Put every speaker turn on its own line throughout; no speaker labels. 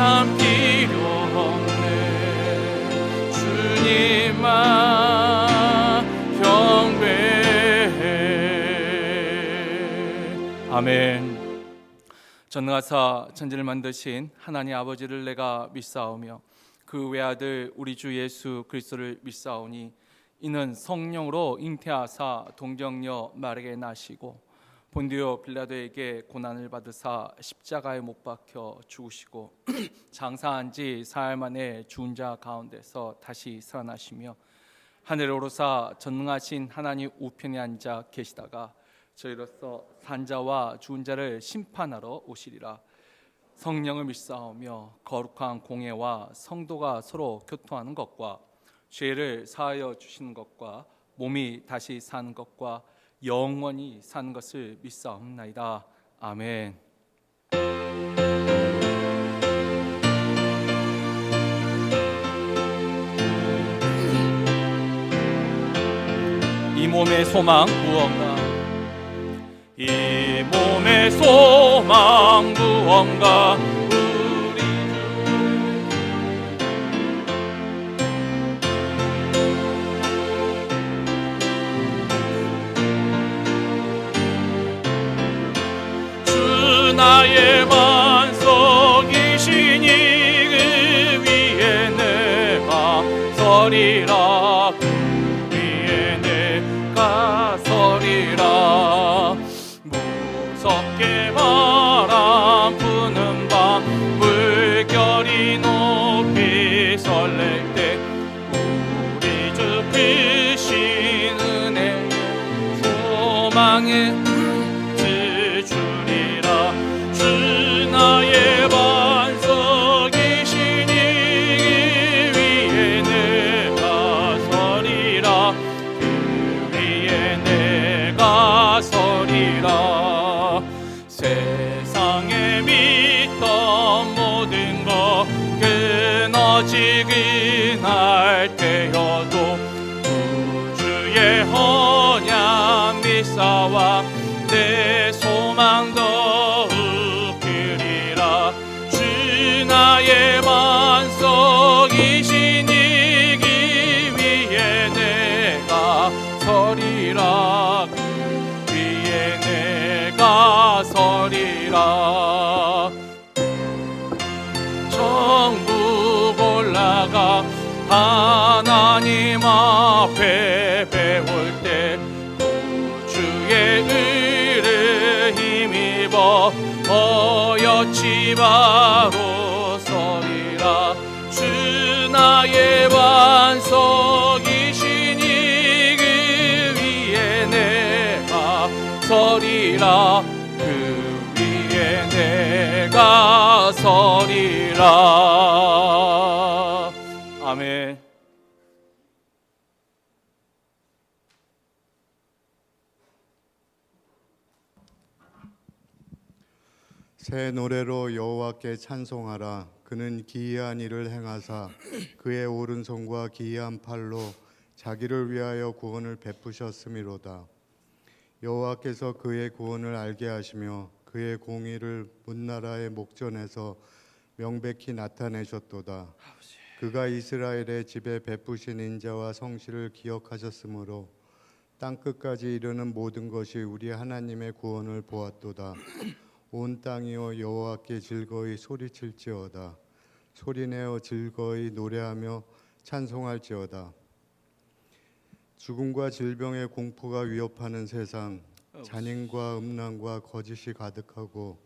난 필요 없네. 주님만 경배해. 아멘. 전능하사 천지를 만드신 하나님 아버지를 내가 믿사오며 그 외아들 우리 주 예수 그리스도를 믿사오니 이는 성령으로 잉태하사 동정녀 마리아에게 나시고 본디오 빌라도에게 고난을 받으사 십자가에 못 박혀 죽으시고 장사한 지 사흘 만에 죽은 자 가운데서 다시 살아나시며 하늘에 오르사 전능하신 하나님 우편에 앉아 계시다가 저희로서 산자와 죽은 자를 심판하러 오시리라. 성령을 믿사오며 거룩한 공예와 성도가 서로 교통하는 것과 죄를 사하여 주시는 것과 몸이 다시 사는 것과 영원히 사는 것을 믿사옵나이다. 아멘. 이 몸의 소망 무언가, 이 몸의 소망 무언가, 우리 주 나의 반석이시니 그 위에 내가 서리라. 그 위에 내가 서리라. 무섭게 바람 부는 밤 물결이 높이 설렐 때 우리 주 크신 은혜의 소망에 주리라. 주 나의 반석이시니 그 위에 내가 서리라. 그 위에 내가 서리라. 세상에 믿던 모든 것 끊어지긴 할 때여도 구주의 언약 믿사와 내 소망 더욱 크리라. 주 나의 반석이시니 그 위에 내가 서리라. 그 위에 내가 서리라. 천국 올라가 하나님 앞에 배울 때 구주의 의를 힘입어 어여치 바로 서리라. 주 나의 반석이시니 그 위에 내가 서리라. 그 위에 내가 서리라. 아멘.
새 노래로 여호와께 찬송하라. 그는 기이한 일을 행하사 그의 오른손과 기이한 팔로 자기를 위하여 구원을 베푸셨음이로다. 여호와께서 그의 구원을 알게 하시며 그의 공의를 문나라의 목전에서 명백히 나타내셨도다. 그가 이스라엘의 집에 베푸신 인자와 성실을 기억하셨으므로 땅끝까지 이르는 모든 것이 우리 하나님의 구원을 보았도다. 온 땅이여 여호와께 즐거이 소리칠지어다. 소리내어 즐거이 노래하며 찬송할지어다. 죽음과 질병의 공포가 위협하는 세상, 잔인과 음란과 거짓이 가득하고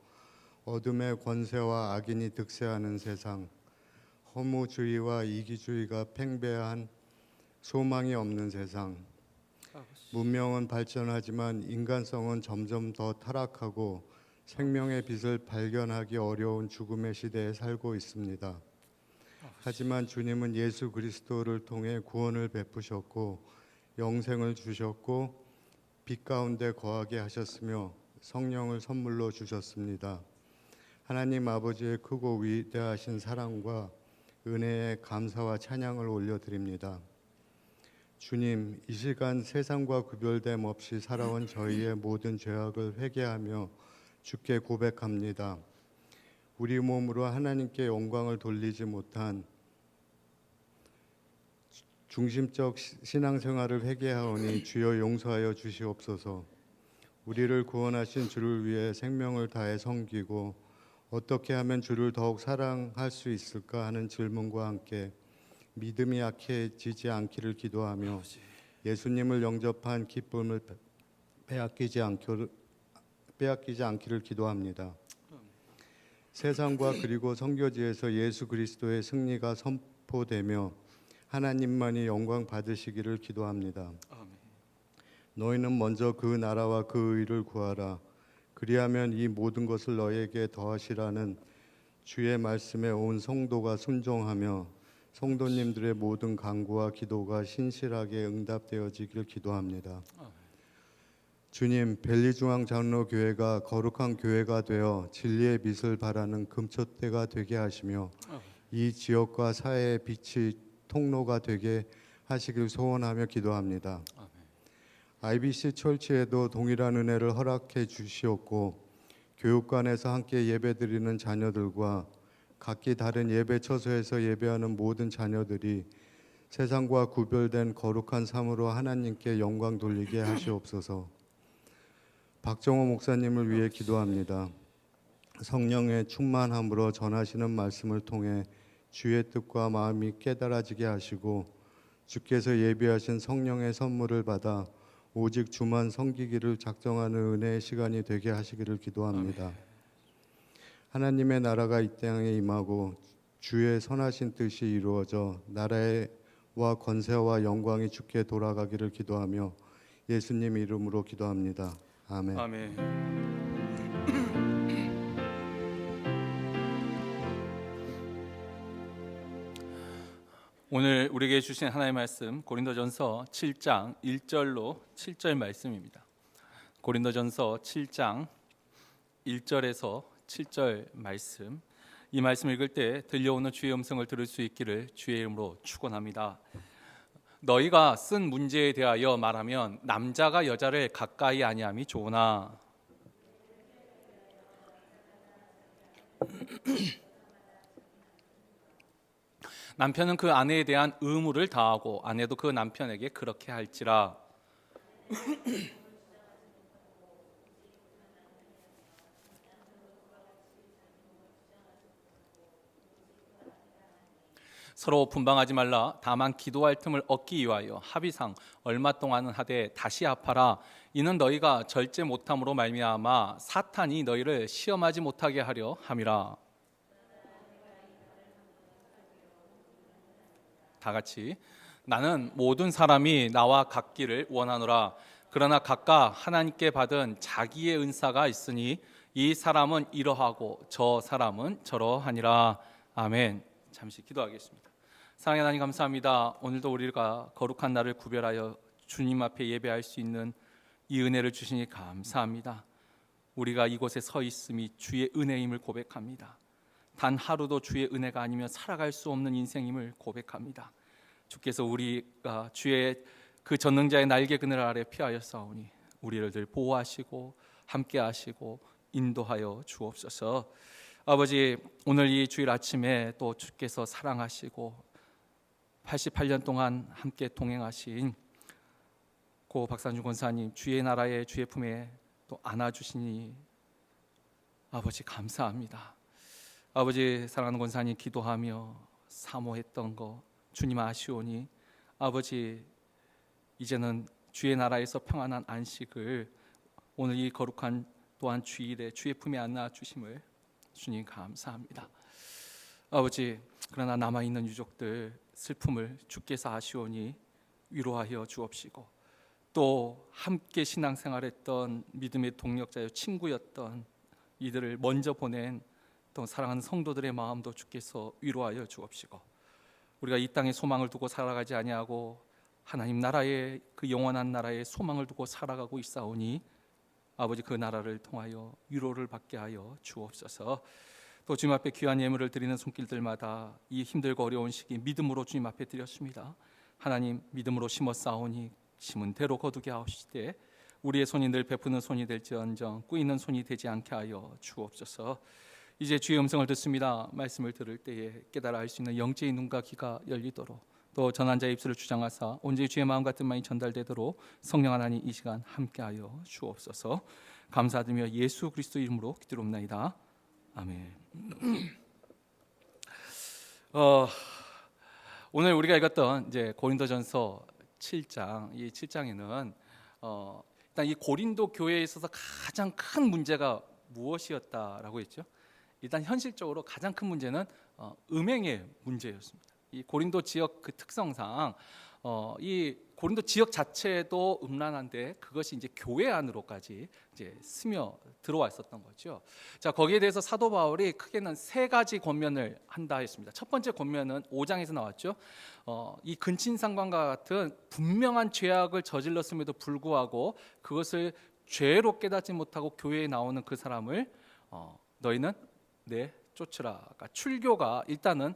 어둠의 권세와 악인이 득세하는 세상, 허무주의와 이기주의가 팽배한 소망이 없는 세상, 문명은 발전하지만 인간성은 점점 더 타락하고 생명의 빛을 발견하기 어려운 죽음의 시대에 살고 있습니다. 하지만 주님은 예수 그리스도를 통해 구원을 베푸셨고 영생을 주셨고 빛 가운데 거하게 하셨으며 성령을 선물로 주셨습니다. 하나님 아버지의 크고 위대하신 사랑과 은혜에 감사와 찬양을 올려드립니다. 주님, 이 시간 세상과 구별됨 없이 살아온 저희의 모든 죄악을 회개하며 주께 고백합니다. 우리 몸으로 하나님께 영광을 돌리지 못한 중심적 신앙생활을 회개하오니 주여 용서하여 주시옵소서. 우리를 구원하신 주를 위해 생명을 다해 섬기고 어떻게 하면 주를 더욱 사랑할 수 있을까 하는 질문과 함께 믿음이 약해지지 않기를 기도하며 예수님을 영접한 기쁨을 빼앗기지 않기를 기도합니다. 세상과 그리고 선교지에서 예수 그리스도의 승리가 선포되며 하나님만이 영광 받으시기를 기도합니다.
아멘.
너희는 먼저 그 나라와 그 의를 구하라. 그리하면 이 모든 것을 너희에게 더하시라는 주의 말씀에 온 성도가 순종하며 성도님들의 모든 간구와 기도가 신실하게 응답되어지길 기도합니다. 주님, 벨리중앙장로교회가 거룩한 교회가 되어 진리의 빛을 발하는 금초대가 되게 하시며 이 지역과 사회의 빛이 통로가 되게 하시길 소원하며 기도합니다. IBC 철치에도 동일한 은혜를 허락해 주시옵고 교육관에서 함께 예배드리는 자녀들과 각기 다른 예배 처소에서 예배하는 모든 자녀들이 세상과 구별된 거룩한 삶으로 하나님께 영광 돌리게 하시옵소서. 박정호 목사님을 위해 기도합니다. 성령의 충만함으로 전하시는 말씀을 통해 주의 뜻과 마음이 깨달아지게 하시고 주께서 예비하신 성령의 선물을 받아 오직 주만 섬기기를 작정하는 은혜의 시간이 되게 하시기를 기도합니다. 하나님의 나라가 이 땅에 임하고 주의 선하신 뜻이 이루어져 나라와 권세와 영광이 주께 돌아가기를 기도하며 예수님 이름으로 기도합니다. 아멘.
아멘. 오늘 우리에게 주신 하나님의 말씀 고린도전서 7장 1절로 7절 말씀입니다. 고린도전서 7장 1절에서 7절 말씀, 이 말씀 읽을 때 들려오는 주의 음성을 들을 수 있기를 주의 이름으로 축원합니다. 너희가 쓴 문제에 대하여 말하면 남자가 여자를 가까이 아니함이 좋으나 남편은 그 아내에 대한 의무를 다하고 아내도 그 남편에게 그렇게 할지라. 서로 분방하지 말라. 다만 기도할 틈을 얻기 위하여 합의상 얼마 동안은 하되 다시 합하라. 이는 너희가 절제 못함으로 말미암아 사탄이 너희를 시험하지 못하게 하려 함이라. 다 같이. 나는 모든 사람이 나와 같기를 원하노라. 그러나 각각 하나님께 받은 자기의 은사가 있으니 이 사람은 이러하고 저 사람은 저러하니라. 아멘. 잠시 기도하겠습니다. 사랑의 하나님, 감사합니다. 오늘도 우리가 거룩한 날을 구별하여 주님 앞에 예배할 수 있는 이 은혜를 주시니 감사합니다. 우리가 이곳에 서 있음이 주의 은혜임을 고백합니다. 단 하루도 주의 은혜가 아니면 살아갈 수 없는 인생임을 고백합니다. 주께서 우리가 주의 그 전능자의 날개 그늘 아래 피하였사오니 우리를 늘 보호하시고 함께하시고 인도하여 주옵소서. 아버지, 오늘 이 주일 아침에 또 주께서 사랑하시고 88년 동안 함께 동행하신 고 박산주 권사님 주의 나라의 주의 품에 또 안아주시니 아버지 감사합니다. 아버지, 사랑하는 권사님 기도하며 사모했던 거 주님 아시오니 아버지, 이제는 주의 나라에서 평안한 안식을 오늘 이 거룩한 또한 주일에 주의 품에 안아주심을 주님 감사합니다. 아버지, 그러나 남아있는 유족들 슬픔을 주께서 아시오니 위로하여 주옵시고 또 함께 신앙생활했던 믿음의 동력자여 친구였던 이들을 먼저 보낸 또 사랑하는 성도들의 마음도 주께서 위로하여 주옵시고 우리가 이 땅에 소망을 두고 살아가지 아니하고 하나님 나라의 그 영원한 나라의 소망을 두고 살아가고 있사오니 아버지, 그 나라를 통하여 위로를 받게 하여 주옵소서. 또 주님 앞에 귀한 예물을 드리는 손길들마다 이 힘들고 어려운 시기 믿음으로 주님 앞에 드렸습니다. 하나님, 믿음으로 심었사오니 심은 대로 거두게 하옵시되 우리의 손이 늘 베푸는 손이 될지언정 꾸이는 손이 되지 않게 하여 주옵소서. 이제 주의 음성을 듣습니다. 말씀을 들을 때에 깨달아 알 수 있는 영적인 눈과 귀가 열리도록, 또 전한 자의 입술을 주장하사 온전히 주의 마음 같은 말이 전달되도록 성령 하나님 이 시간 함께하여 주옵소서. 감사드리며 예수 그리스도 이름으로 기도합나이다. 아멘. 오늘 우리가 읽었던 이제 고린도전서 7장, 이 7장에는 일단 이 고린도 교회에 있어서 가장 큰 문제가 무엇이었다라고 했죠? 일단 현실적으로 가장 큰 문제는 음행의 문제였습니다. 이 고린도 지역 그 특성상 이 고린도 지역 자체도 음란한데 그것이 이제 교회 안으로까지 이제 스며 들어왔었던 거죠. 자, 거기에 대해서 사도 바울이 크게는 세 가지 권면을 한다 했습니다. 첫 번째 권면은 5장에서 나왔죠. 이 근친상간과 같은 분명한 죄악을 저질렀음에도 불구하고 그것을 죄로 깨닫지 못하고 교회에 나오는 그 사람을 너희는 쫓으라. 그러니까 출교가 일단은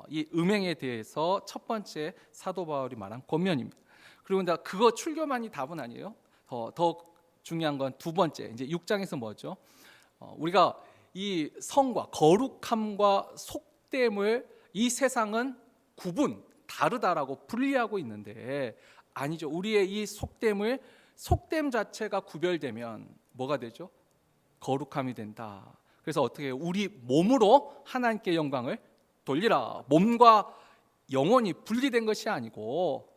이 음행에 대해서 첫 번째 사도 바울이 말한 권면입니다. 그리고 그거 출교만이 답은 아니에요. 더 중요한 건 두 번째, 이제 6장에서 뭐죠? 우리가 이 성과 거룩함과 속됨을 이 세상은 다르다라고 분리하고 있는데 아니죠. 우리의 이 속됨 자체가 구별되면 뭐가 되죠? 거룩함이 된다. 그래서 어떻게 해요? 우리 몸으로 하나님께 영광을 돌리라. 몸과 영혼이 분리된 것이 아니고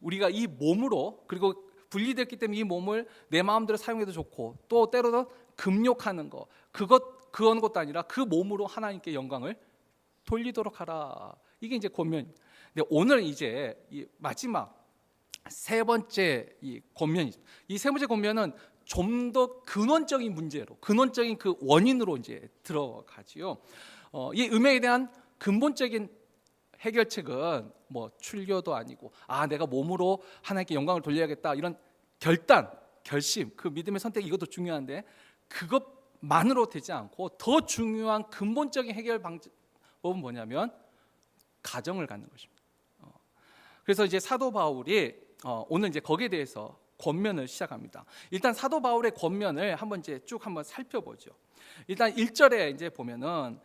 우리가 이 몸으로, 그리고 분리됐기 때문에 이 몸을 내 마음대로 사용해도 좋고 또 때로는 금욕하는 거, 그런 것도 아니라 그 몸으로 하나님께 영광을 돌리도록 하라. 이게 이제 권면입니다. 근데 오늘 이제 이 마지막 세 번째 이 권면이죠. 이 세 번째 권면은 좀 더 근원적인 문제로, 근원적인 그 원인으로 이제 들어가지요. 이 음행에 대한 근본적인 해결책은 뭐 출교도 아니고 내가 몸으로 하나님께 영광을 돌려야겠다 이런 결심, 그 믿음의 선택, 이것도 중요한데 그것만으로 되지 않고 더 중요한 근본적인 해결 방법은 뭐냐면 가정을 갖는 것입니다. 그래서 이제 사도 바울이 오늘 이제 거기에 대해서 권면을 시작합니다. 일단 사도 바울의 권면을 한번 살펴보죠. 일단 1절에 이제 보면은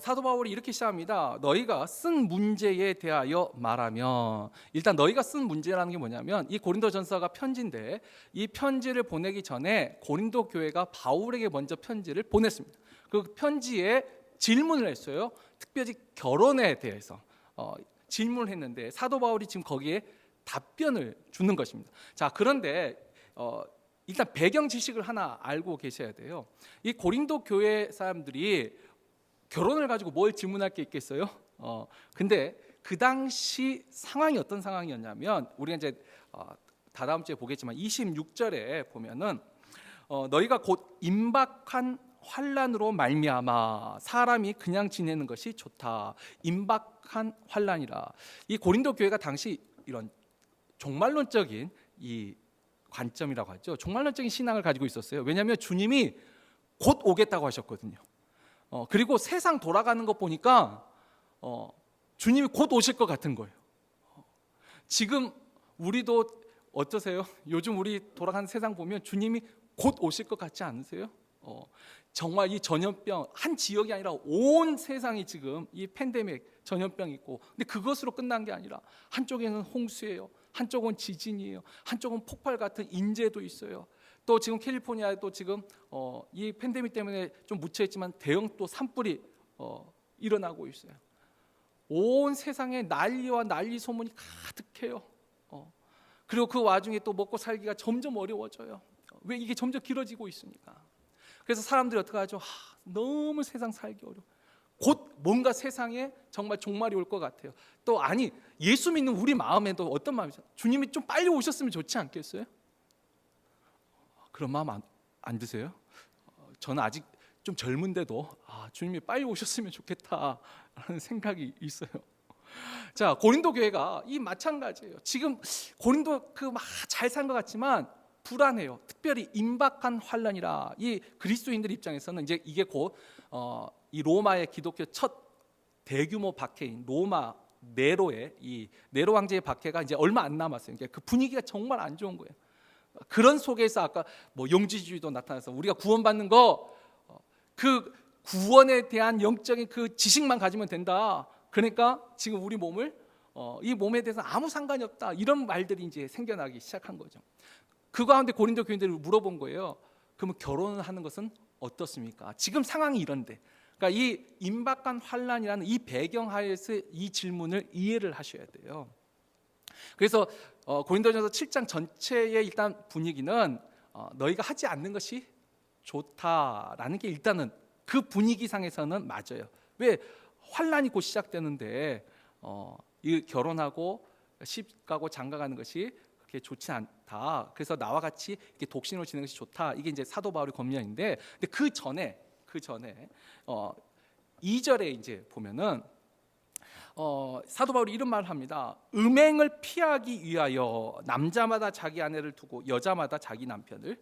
사도 바울이 이렇게 시작합니다. 너희가 쓴 문제에 대하여 말하면, 일단 너희가 쓴 문제라는 게 뭐냐면 이 고린도전서가 편지인데 이 편지를 보내기 전에 고린도 교회가 바울에게 먼저 편지를 보냈습니다. 그 편지에 질문을 했어요. 특별히 결혼에 대해서 질문을 했는데 사도 바울이 지금 거기에 답변을 주는 것입니다. 자, 그런데 일단 배경 지식을 하나 알고 계셔야 돼요. 이 고린도 교회 사람들이 결혼을 가지고 뭘 질문할 게 있겠어요? 근데 그 당시 상황이 어떤 상황이었냐면 우리가 이제 다다음 주에 보겠지만 26절에 보면은 너희가 곧 임박한 환난으로 말미암아 사람이 그냥 지내는 것이 좋다. 임박한 환난이라. 이 고린도 교회가 당시 이런 종말론적인 이 관점이라고 하죠. 종말론적인 신앙을 가지고 있었어요. 왜냐하면 주님이 곧 오겠다고 하셨거든요. 그리고 세상 돌아가는 것 보니까 주님이 곧 오실 것 같은 거예요. 지금 우리도 어떠세요? 요즘 우리 돌아가는 세상 보면 주님이 곧 오실 것 같지 않으세요? 정말 이 전염병 한 지역이 아니라 온 세상이 지금 이 팬데믹 전염병이 있고, 근데 그것으로 끝난 게 아니라 한쪽에는 홍수예요, 한쪽은 지진이에요, 한쪽은 폭발 같은 인재도 있어요. 또 지금 캘리포니아에도 지금 이 팬데믹 때문에 좀 묻혀있지만 대형 또 산불이 일어나고 있어요. 온 세상에 난리와 난리 소문이 가득해요. 그리고 그 와중에 또 먹고 살기가 점점 어려워져요. 왜? 이게 점점 길어지고 있으니까. 그래서 사람들이 어떻게 하죠? 너무 세상 살기 어려워. 곧 뭔가 세상에 정말 종말이 올 것 같아요. 또 예수 믿는 우리 마음에도 어떤 마음이죠? 주님이 좀 빨리 오셨으면 좋지 않겠어요? 그런 마음 안 드세요? 저는 아직 좀 젊은데도 주님이 빨리 오셨으면 좋겠다라는 생각이 있어요. 자, 고린도 교회가 이 마찬가지예요. 지금 고린도 잘 산 것 같지만 불안해요. 특별히 임박한 환란이라. 이 그리스도인들 입장에서는 이제 이게 곧 이 로마의 기독교 첫 대규모 박해인 로마 네로의 이 네로 황제의 박해가 이제 얼마 안 남았어요. 그러니까 그 분위기가 정말 안 좋은 거예요. 그런 속에서 아까 용지주의도 나타나서 우리가 구원받는 거 그 구원에 대한 영적인 그 지식만 가지면 된다. 그러니까 지금 우리 몸을 이 몸에 대해서 아무 상관이 없다. 이런 말들이 이제 생겨나기 시작한 거죠. 그 가운데 고린도 교인들이 물어본 거예요. 그러면 결혼을 하는 것은 어떻습니까? 지금 상황이 이런데. 그러니까 이 임박한 환란이라는 이 배경하에서 이 질문을 이해를 하셔야 돼요. 그래서 고린도전서 7장 전체의 일단 분위기는 너희가 하지 않는 것이 좋다라는 게 일단은 그 분위기상에서는 맞아요. 왜 환란이 곧 시작되는데 이 결혼하고 시집가고 장가가는 것이 그렇게 좋지 않다. 그래서 나와 같이 이렇게 독신으로 지내는 것이 좋다. 이게 이제 사도 바울의 권면인데, 근데 그 전에 2절에 이제 보면은 사도 바울이 이런 말을 합니다. 음행을 피하기 위하여 남자마다 자기 아내를 두고 여자마다 자기 남편을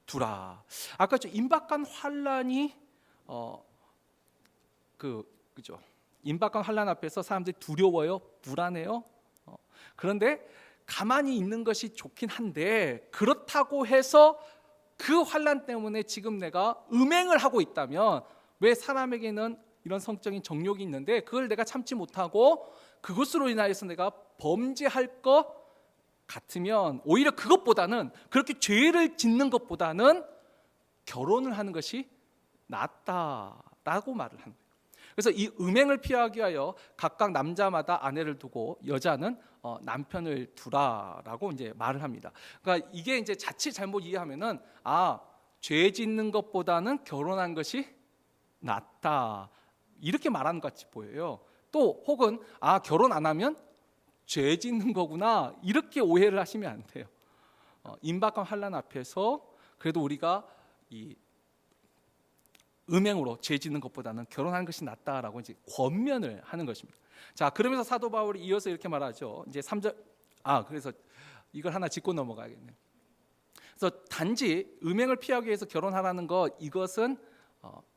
두라. 아까 저 임박한 환란이 그죠? 임박한 환란 앞에서 사람들이 두려워요, 불안해요. 그런데 가만히 있는 것이 좋긴 한데, 그렇다고 해서 그 환란 때문에 지금 내가 음행을 하고 있다면, 왜 사람에게는 이런 성적인 정욕이 있는데 그걸 내가 참지 못하고 그것으로 인하여서 내가 범죄할 것 같으면, 오히려 그것보다는, 그렇게 죄를 짓는 것보다는 결혼을 하는 것이 낫다라고 말을 하는 거예요. 그래서 이 음행을 피하기 위하여 각각 남자마다 아내를 두고 여자는 남편을 두라라고 이제 말을 합니다. 그러니까 이게 이제 자칫 잘못 이해하면은 죄 짓는 것보다는 결혼한 것이 낫다, 이렇게 말하는 것 같이 보여요. 또 혹은 결혼 안 하면 죄 짓는 거구나, 이렇게 오해를 하시면 안 돼요. 임박한 환란 앞에서 그래도 우리가 이 음행으로 죄 짓는 것보다는 결혼하는 것이 낫다라고 이제 권면을 하는 것입니다. 자, 그러면서 사도 바울이 이어서 이렇게 말하죠. 이제 3절 그래서 이걸 하나 짚고 넘어가겠네요. 그래서 단지 음행을 피하기 위해서 결혼하라는 것, 이것은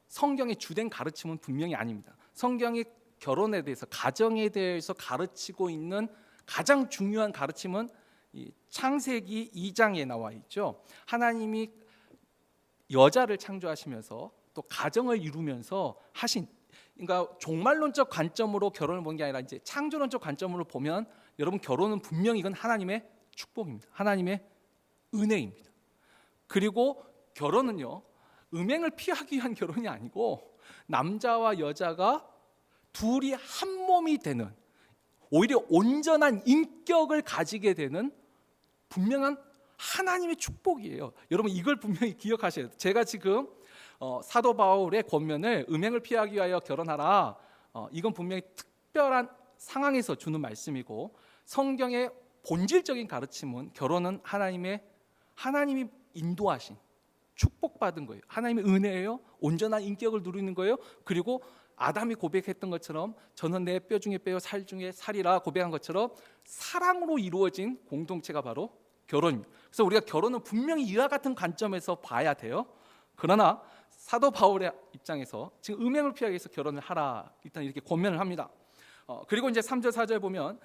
성경의 주된 가르침은 분명히 아닙니다. 성경이 결혼에 대해서, 가정에 대해서 가르치고 있는 가장 중요한 가르침은 이 창세기 2장에 나와 있죠. 하나님이 여자를 창조하시면서 또 가정을 이루면서 하신, 그러니까 종말론적 관점으로 결혼을 보는 게 아니라 이제 창조론적 관점으로 보면, 여러분, 결혼은 분명히 이건 하나님의 축복입니다. 하나님의 은혜입니다. 그리고 결혼은요, 음행을 피하기 위한 결혼이 아니고 남자와 여자가 둘이 한 몸이 되는, 오히려 온전한 인격을 가지게 되는 분명한 하나님의 축복이에요. 여러분, 이걸 분명히 기억하셔야 돼요. 제가 지금 사도 바울의 권면을 음행을 피하기 위하여 결혼하라, 이건 분명히 특별한 상황에서 주는 말씀이고, 성경의 본질적인 가르침은 결혼은 하나님이 인도하신, 축복받은 거예요. 하나님의 은혜예요. 온전한 인격을 누리는 거예요. 그리고 아담이 고백했던 것처럼 저는 내 뼈 중에 뼈요 살 중에 살이라 고백한 것처럼 사랑으로 이루어진 공동체가 바로 결혼입니다. 그래서 우리가 결혼은 분명히 이와 같은 관점에서 봐야 돼요. 그러나 사도 바울의 입장에서 지금 음행을 피하기 위해서 결혼을 하라, 일단 이렇게 권면을 합니다. 그리고 이제 3절 4절 보면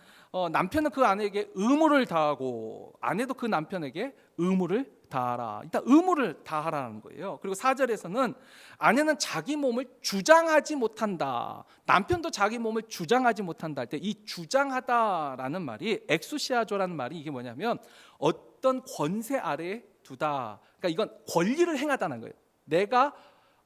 남편은 그 아내에게 의무를 다하고 아내도 그 남편에게 의무를 다하라. 일단 의무를 다하라는 거예요. 그리고 4절에서는 아내는 자기 몸을 주장하지 못한다, 남편도 자기 몸을 주장하지 못한다 할 때, 이 주장하다라는 말이 엑수시아조라는 말이, 이게 뭐냐면 어떤 권세 아래에 두다. 그러니까 이건 권리를 행하다는 거예요. 내가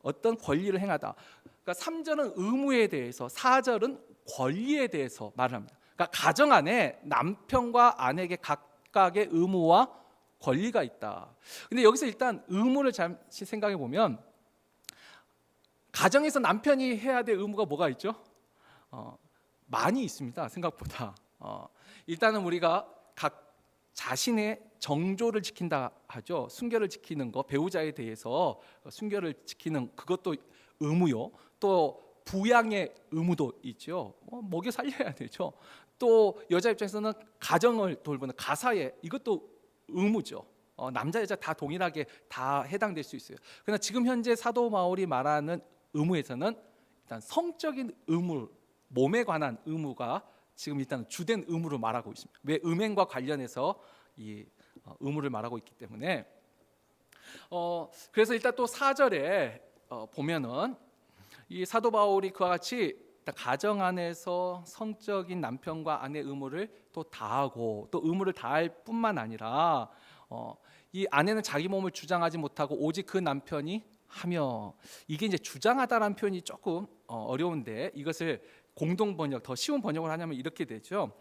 어떤 권리를 행하다. 그러니까 3절은 의무에 대해서, 4절은 권리에 대해서 말을 합니다. 그러니까 가정 안에 남편과 아내에게 각각의 의무와 권리가 있다. 근데 여기서 일단 의무를 잠시 생각해 보면, 가정에서 남편이 해야 될 의무가 뭐가 있죠? 많이 있습니다. 생각보다. 일단은 우리가 각 자신의 정조를 지킨다 하죠. 순결을 지키는 거, 배우자에 대해서 순결을 지키는 그것도 의무요. 또 부양의 의무도 있죠. 먹여 살려야 되죠. 또 여자 입장에서는 가정을 돌보는 가사에, 이것도 의무죠. 남자 여자 다 동일하게 다 해당될 수 있어요. 그러나 지금 현재 사도 바울이 말하는 의무에서는 일단 성적인 의무, 몸에 관한 의무가 지금 일단 주된 의무를 말하고 있습니다. 왜? 음행과 관련해서 이 의무를 말하고 있기 때문에. 그래서 일단 또 4절에 보면은 이 사도 바울이 그와 같이 가정 안에서 성적인 남편과 아내 의무를 또 다하고, 또 의무를 다할 뿐만 아니라 이 아내는 자기 몸을 주장하지 못하고 오직 그 남편이 하며, 이게 이제 주장하다라는 표현이 조금 어려운데, 이것을 공동 번역, 더 쉬운 번역을 하냐면 이렇게 되죠.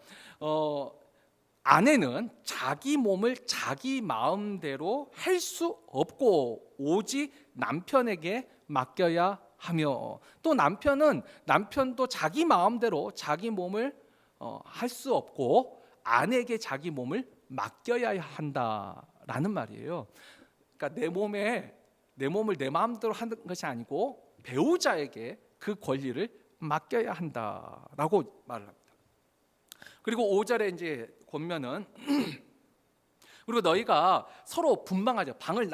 아내는 자기 몸을 자기 마음대로 할 수 없고 오직 남편에게 맡겨야 하며, 또 남편도 자기 마음대로 자기 몸을 할 수 없고 아내에게 자기 몸을 맡겨야 한다라는 말이에요. 그러니까 내 몸을 내 마음대로 하는 것이 아니고 배우자에게 그 권리를 맡겨야 한다라고 말을 합니다. 그리고 5절에 이제 권면은 그리고 너희가 서로 분방하자. 방을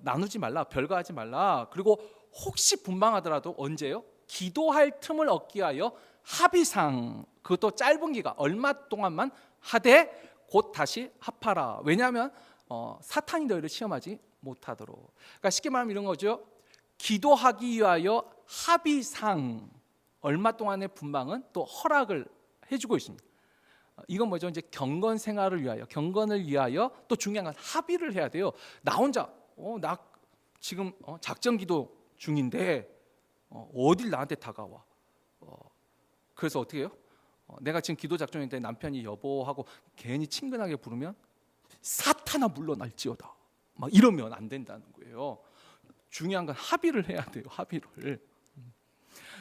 나누지 말라. 별거하지 말라. 그리고 혹시 분방하더라도 언제요? 기도할 틈을 얻기 위하여 합의상, 그것도 짧은 기간 얼마 동안만 하되 곧 다시 합하라. 왜냐하면 사탄이 너희를 시험하지 못하도록. 그러니까 쉽게 말하면 이런 거죠. 기도하기 위하여 합의상 얼마 동안의 분방은 또 허락을 해주고 있습니다. 이건 뭐죠? 이제 경건 생활을 위하여, 경건을 위하여 또 중요한 건 합의를 해야 돼요. 나 혼자 나 지금 작전 기도 중인데 어딜 나한테 다가와. 그래서 어떻게 해요? 내가 지금 기도 작전인데 남편이 여보하고 괜히 친근하게 부르면 사탄아 물러날지어다. 막 이러면 안 된다는 거예요. 중요한 건 합의를 해야 돼요. 합의를.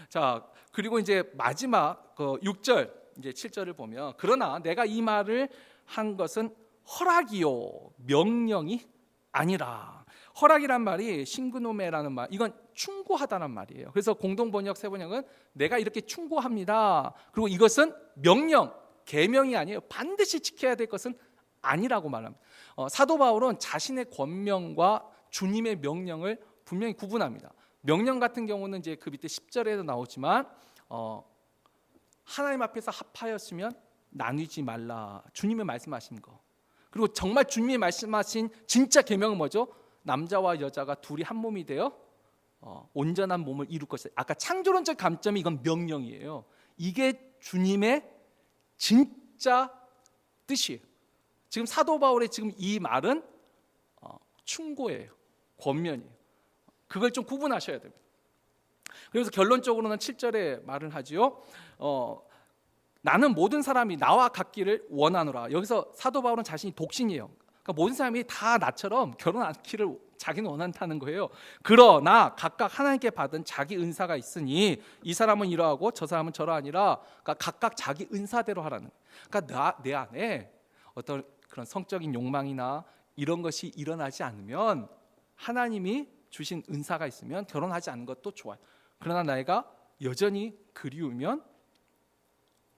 자, 그리고 이제 마지막 6절 이제 7절을 보면, 그러나 내가 이 말을 한 것은 허락이요 명령이 아니라. 허락이란 말이 신그노메라는 말, 이건 충고하다는 말이에요. 그래서 공동번역 세번역은 내가 이렇게 충고합니다. 그리고 이것은 명령, 계명이 아니에요. 반드시 지켜야 될 것은 아니라고 말합니다. 사도 바울은 자신의 권명과 주님의 명령을 분명히 구분합니다. 명령 같은 경우는 이제 그 밑에 10절에도 나오지만 하나님 앞에서 합하였으면 나누지 말라. 주님이 말씀하신 거. 그리고 정말 주님이 말씀하신 진짜 계명은 뭐죠? 남자와 여자가 둘이 한 몸이 되어 온전한 몸을 이룰 것이다. 아까 창조론적 감점이 이건 명령이에요. 이게 주님의 진짜 뜻이에요. 지금 사도 바울의 지금 이 말은 충고예요. 권면이에요. 그걸 좀 구분하셔야 됩니다. 그래서 결론적으로는 7절에 말을 하지요. 나는 모든 사람이 나와 같기를 원하노라. 여기서 사도 바울은 자신이 독신이에요. 그러니까 모든 사람이 다 나처럼 결혼하기를 자기는 원한다는 거예요. 그러나 각각 하나님께 받은 자기 은사가 있으니 이 사람은 이러하고 저 사람은 저러하니라. 그러니까 각각 자기 은사대로 하라는 거예요. 그러니까 내 안에 어떤 그런 성적인 욕망이나 이런 것이 일어나지 않으면, 하나님이 주신 은사가 있으면 결혼하지 않는 것도 좋아요. 그러나 나이가 여전히 그리우면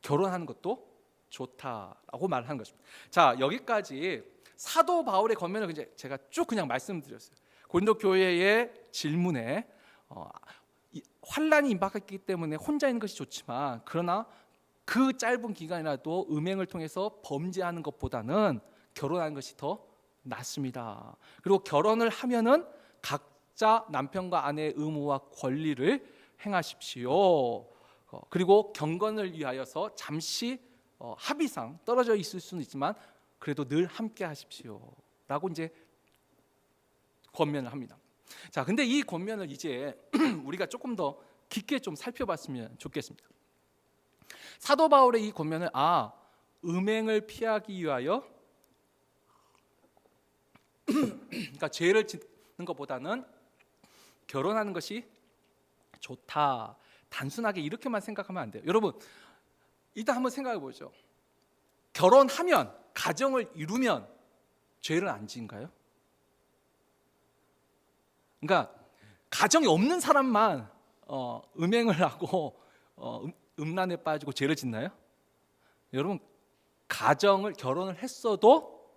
결혼하는 것도 좋다라고 말하는 것입니다. 자, 여기까지 사도 바울의 권면을 이제 제가 쭉 그냥 말씀드렸어요. 고린도 교회의 질문에 환란이 임박했기 때문에 혼자 있는 것이 좋지만, 그러나 그 짧은 기간이라도 음행을 통해서 범죄하는 것보다는 결혼하는 것이 더 낫습니다. 그리고 결혼을 하면은 각자 남편과 아내의 의무와 권리를 행하십시오. 그리고 경건을 위하여서 잠시 합의상 떨어져 있을 수는 있지만 그래도 늘 함께 하십시오라고 이제 권면을 합니다. 자, 근데 이 권면을 이제 우리가 조금 더 깊게 좀 살펴봤으면 좋겠습니다. 사도 바울의 이 권면을 음행을 피하기 위하여 그러니까 죄를 짓는 것보다는 결혼하는 것이 좋다. 단순하게 이렇게만 생각하면 안 돼요. 여러분, 일단 한번 생각해 보죠. 결혼하면, 가정을 이루면 죄를 안 지은가요? 그러니까 가정이 없는 사람만 음행을 하고 음란에 빠지고 죄를 짓나요? 여러분, 결혼을 했어도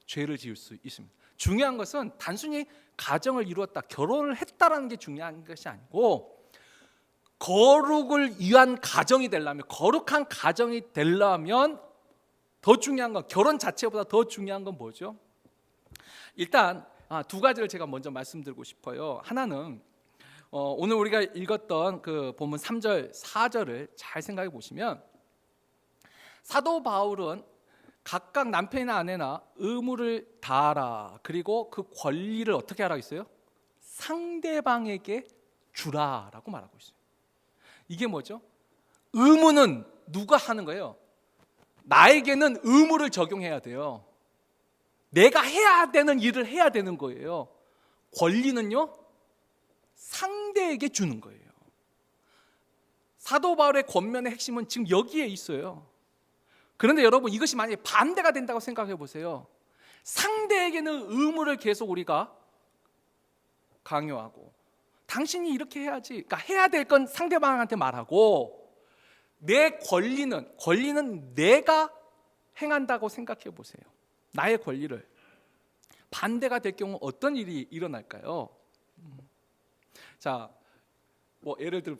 죄를 지을 수 있습니다. 중요한 것은 단순히 가정을 이루었다, 결혼을 했다라는 게 중요한 것이 아니고, 거룩을 위한 가정이 되려면, 거룩한 가정이 되려면 더 중요한 건, 결혼 자체보다 더 중요한 건 뭐죠? 일단 두 가지를 제가 먼저 말씀드리고 싶어요. 하나는 오늘 우리가 읽었던 그 본문 3절, 4절을 잘 생각해 보시면 사도 바울은 각각 남편이나 아내나 의무를 다하라. 그리고 그 권리를 어떻게 하라고 했어요? 상대방에게 주라라고 말하고 있어요. 이게 뭐죠? 의무는 누가 하는 거예요? 나에게는 의무를 적용해야 돼요. 내가 해야 되는 일을 해야 되는 거예요. 권리는요, 상대에게 주는 거예요. 사도 바울의 권면의 핵심은 지금 여기에 있어요. 그런데 여러분, 이것이 만약에 반대가 된다고 생각해 보세요. 상대에게는 의무를 계속 우리가 강요하고, 당신이 이렇게 해야지, 그러니까 해야 될 건 상대방한테 말하고, 내 권리는 내가 행한다고 생각해 보세요. 나의 권리를. 반대가 될 경우 어떤 일이 일어날까요? 자, 뭐 예를 들어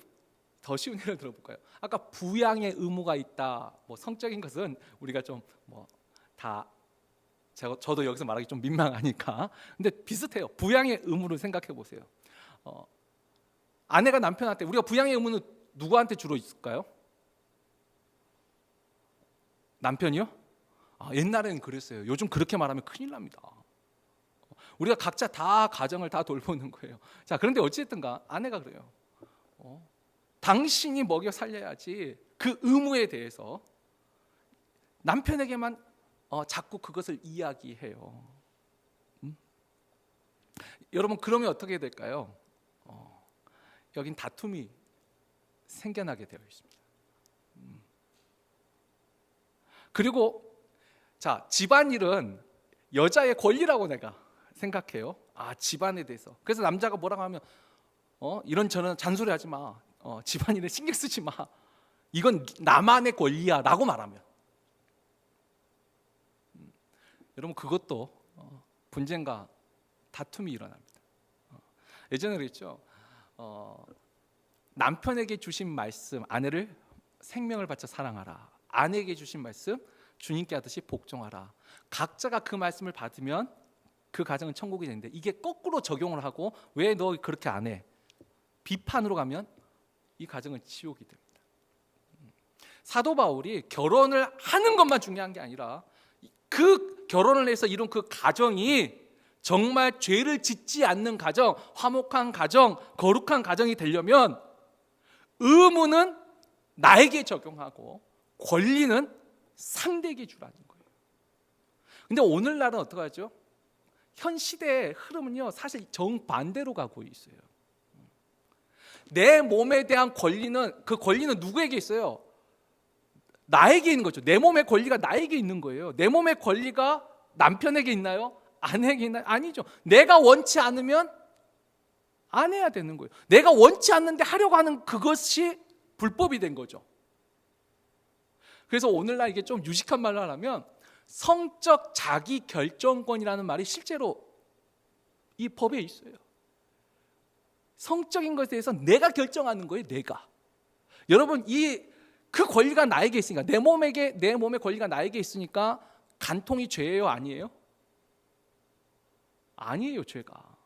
더 쉬운 예를 들어볼까요? 아까 부양의 의무가 있다. 뭐 성적인 것은 우리가 좀 뭐 다 저도 여기서 말하기 좀 민망하니까. 근데 비슷해요. 부양의 의무를 생각해 보세요. 아내가 남편한테, 우리가 부양의 의무는 누구한테 주로 있을까요? 남편이요? 옛날에는 그랬어요. 요즘 그렇게 말하면 큰일 납니다. 우리가 각자 다 가정을 다 돌보는 거예요. 자, 그런데 어찌됐든가 아내가 그래요. 당신이 먹여 살려야지. 그 의무에 대해서 남편에게만 자꾸 그것을 이야기해요. 여러분, 그러면 어떻게 될까요? 여긴 다툼이 생겨나게 되어 있습니다. 그리고 자, 집안일은 여자의 권리라고 내가 생각해요. 집안에 대해서. 그래서 남자가 뭐라고 하면 이런저런 잔소리하지 마. 집안일에 신경 쓰지 마. 이건 나만의 권리야 라고 말하면, 여러분, 그것도 분쟁과 다툼이 일어납니다. 예전에 그랬죠. 남편에게 주신 말씀, 아내를 생명을 바쳐 사랑하라. 아내에게 주신 말씀, 주님께 하듯이 복종하라. 각자가 그 말씀을 받으면 그 가정은 천국이 되는데, 이게 거꾸로 적용을 하고 왜 너 그렇게 안 해? 비판으로 가면 이 가정은 지옥이 됩니다. 사도 바울이 결혼을 하는 것만 중요한 게 아니라 그 결혼을 해서 이룬 그 가정이 정말 죄를 짓지 않는 가정, 화목한 가정, 거룩한 가정이 되려면 의무는 나에게 적용하고 권리는 상대에게 주라는 거예요. 근데 오늘날은 어떻게 하죠? 현 시대의 흐름은요, 사실 정반대로 가고 있어요. 내 몸에 대한 권리는, 그 권리는 누구에게 있어요? 나에게 있는 거죠. 내 몸의 권리가 나에게 있는 거예요. 내 몸의 권리가 남편에게 있나요? 아내에게 있나요? 아니죠. 내가 원치 않으면 안 해야 되는 거예요. 내가 원치 않는데 하려고 하는 그것이 불법이 된 거죠. 그래서 오늘날 이게 좀 유식한 말로 하면 성적 자기 결정권이라는 말이 실제로 이 법에 있어요. 성적인 것에 대해서 내가 결정하는 거예요. 내가. 여러분, 그 권리가 나에게 있으니까, 내 몸의 권리가 나에게 있으니까 간통이 죄예요, 아니에요? 아니에요, 죄가.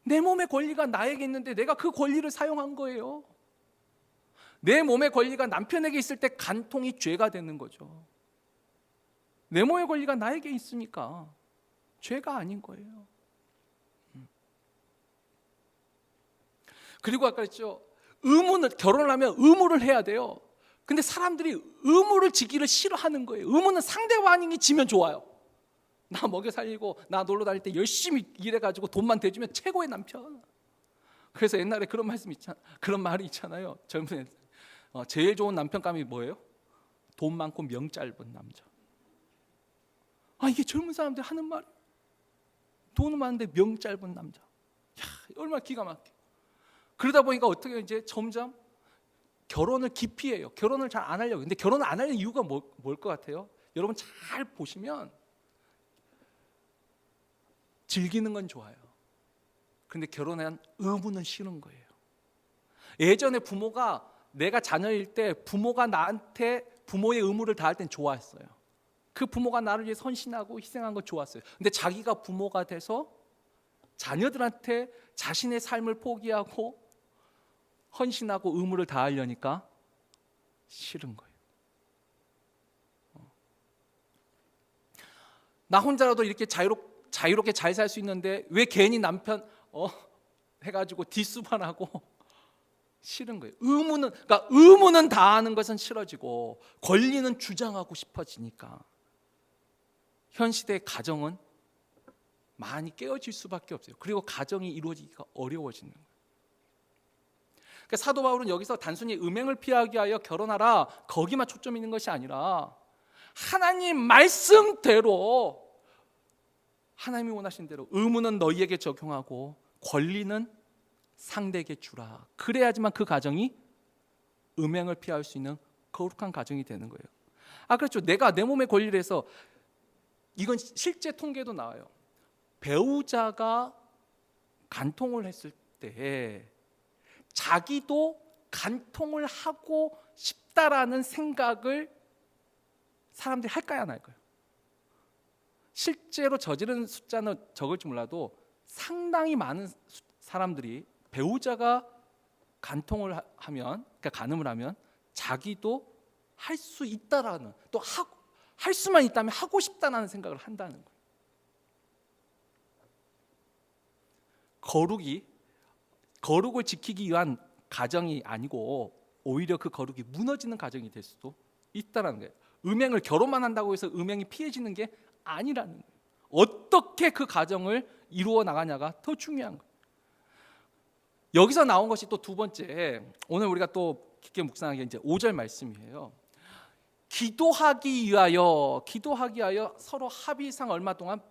내 몸의 권리가 나에게 있는데 내가 그 권리를 사용한 거예요. 내 몸의 권리가 남편에게 있을 때 간통이 죄가 되는 거죠. 내 몸의 권리가 나에게 있으니까 죄가 아닌 거예요. 그리고 아까 했죠. 결혼을 하면 의무를 해야 돼요. 근데 사람들이 의무를 지기를 싫어하는 거예요. 의무는 상대방이 지면 좋아요. 나 먹여 살리고 나 놀러 다닐 때 열심히 일해가지고 돈만 대주면 최고의 남편. 그래서 옛날에 그런 말이 있잖아요. 젊은 애들. 제일 좋은 남편감이 뭐예요? 돈 많고 명 짧은 남자. 이게 젊은 사람들이 하는 말이에요. 돈은 많은데 명 짧은 남자. 얼마나 기가 막혀. 그러다 보니까 어떻게 이제 점점 결혼을 기피해요. 결혼을 잘 안 하려고. 근데 결혼을 안 하는 이유가 뭘 것 같아요? 여러분 잘 보시면 즐기는 건 좋아요. 근데 결혼한 의무는 싫은 거예요. 예전에 부모가, 내가 자녀일 때 부모가 나한테 부모의 의무를 다할 땐 좋아했어요. 그 부모가 나를 위해 헌신하고 희생한 거 좋았어요. 근데 자기가 부모가 돼서 자녀들한테 자신의 삶을 포기하고 헌신하고 의무를 다하려니까 싫은 거예요. 나 혼자라도 이렇게 자유롭게 잘 살 수 있는데 왜 괜히 남편 해가지고 뒷수반하고 싫은 거예요. 의무는 다하는 것은 싫어지고 권리는 주장하고 싶어지니까 현 시대의 가정은 많이 깨어질 수밖에 없어요. 그리고 가정이 이루어지기가 어려워지는 거예요. 그러니까 사도 바울은 여기서 단순히 음행을 피하기 위하여 결혼하라 거기만 초점이 있는 것이 아니라 하나님 말씀대로 하나님이 원하신 대로 의무는 너희에게 적용하고 권리는 상대에게 주라. 그래야지만 그 가정이 음행을 피할 수 있는 거룩한 가정이 되는 거예요. 그렇죠. 내가 내 몸의 권리를 해서 이건 실제 통계도 나와요. 배우자가 간통을 했을 때 자기도 간통을 하고 싶다라는 생각을 사람들이 할까요, 안 할까요? 실제로 저지른 숫자는 적을지 몰라도 상당히 많은 사람들이 배우자가 간통을 하면, 그러니까 간음을 하면 자기도 할 수 있다라는, 또 할 수만 있다면 하고 싶다라는 생각을 한다는 거예요. 거룩을 지키기 위한 가정이 아니고 오히려 그 거룩이 무너지는 가정이 될 수도 있다라는 거예요. 음행을 결혼만 한다고 해서 음행이 피해지는 게 아니라는 거예요. 어떻게 그 가정을 이루어 나가냐가 더 중요한 거예요. 여기서 나온 것이 또 두 번째, 오늘 우리가 또 깊게 묵상하게 이제 5절 말씀이에요. 기도하기 위하여 서로 합의상 얼마 동안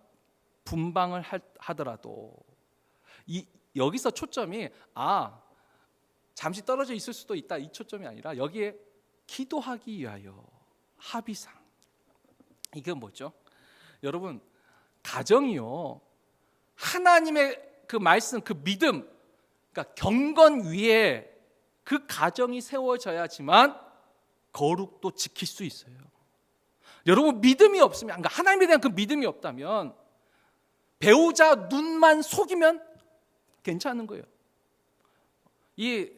분방을 하더라도 여기서 초점이 잠시 떨어져 있을 수도 있다 이 초점이 아니라 여기에 기도하기 위하여 합의상. 이게 뭐죠? 여러분, 가정이요 하나님의 그 말씀, 그 믿음, 그러니까 경건 위에 그 가정이 세워져야지만 거룩도 지킬 수 있어요. 여러분, 믿음이 없으면, 그러니까 하나님에 대한 그 믿음이 없다면 배우자 눈만 속이면 괜찮은 거예요. 이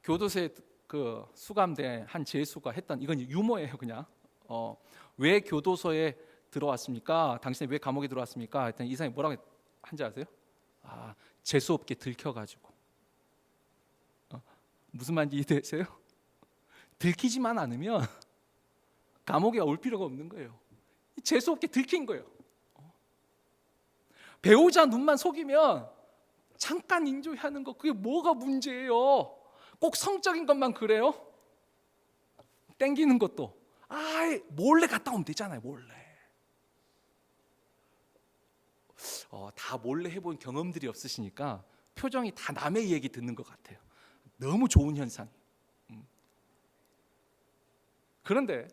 교도소에 그 수감된 한 재수가 했던, 이건 유머예요, 그냥. 왜 교도소에 들어왔습니까? 당신이 왜 감옥에 들어왔습니까? 했더니 이 사람이 뭐라고 한지 아세요? 재수없게 들켜가지고. 무슨 말인지 이해되세요? 들키지만 않으면 감옥에 올 필요가 없는 거예요. 재수없게 들킨 거예요. 배우자 눈만 속이면 잠깐 인조하는 거, 그게 뭐가 문제예요? 꼭 성적인 것만 그래요? 땡기는 것도 몰래 갔다 오면 되잖아요. 몰래. 다 몰래 해본 경험들이 없으시니까 표정이 다 남의 얘기 듣는 것 같아요. 너무 좋은 현상. 그런데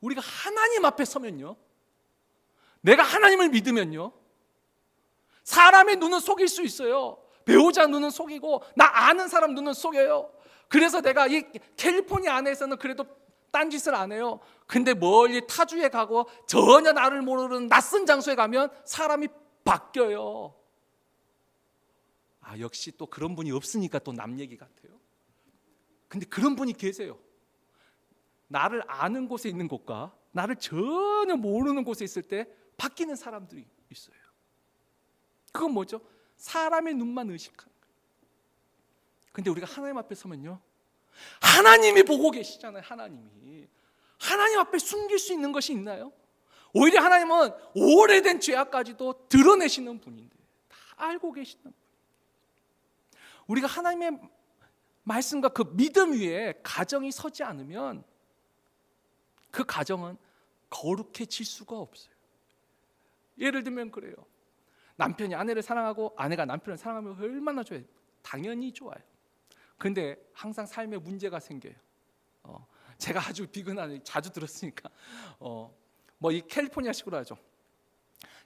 우리가 하나님 앞에 서면요, 내가 하나님을 믿으면요, 사람의 눈은 속일 수 있어요. 배우자 눈은 속이고 나 아는 사람 눈은 속여요. 그래서 내가 이 캘리포니아 안에서는 그래도 딴짓을 안 해요. 근데 멀리 타주에 가고 전혀 나를 모르는 낯선 장소에 가면 사람이 바뀌어요. 역시 또 그런 분이 없으니까 또 남 얘기 같아요. 근데 그런 분이 계세요. 나를 아는 곳에 있는 곳과 나를 전혀 모르는 곳에 있을 때 바뀌는 사람들이 있어요. 그건 뭐죠? 사람의 눈만 의식하는 거예요. 근데 우리가 하나님 앞에 서면요, 하나님이 보고 계시잖아요. 하나님 앞에 숨길 수 있는 것이 있나요? 오히려 하나님은 오래된 죄악까지도 드러내시는 분인데, 다 알고 계시는 분. 우리가 하나님의 말씀과 그 믿음 위에 가정이 서지 않으면 그 가정은 거룩해질 수가 없어요. 예를 들면 그래요. 남편이 아내를 사랑하고 아내가 남편을 사랑하면 얼마나 좋아요? 당연히 좋아요. 근데 항상 삶에 문제가 생겨요. 제가 아주 비근하게 자주 들었으니까 뭐 이 캘리포니아식으로 하죠.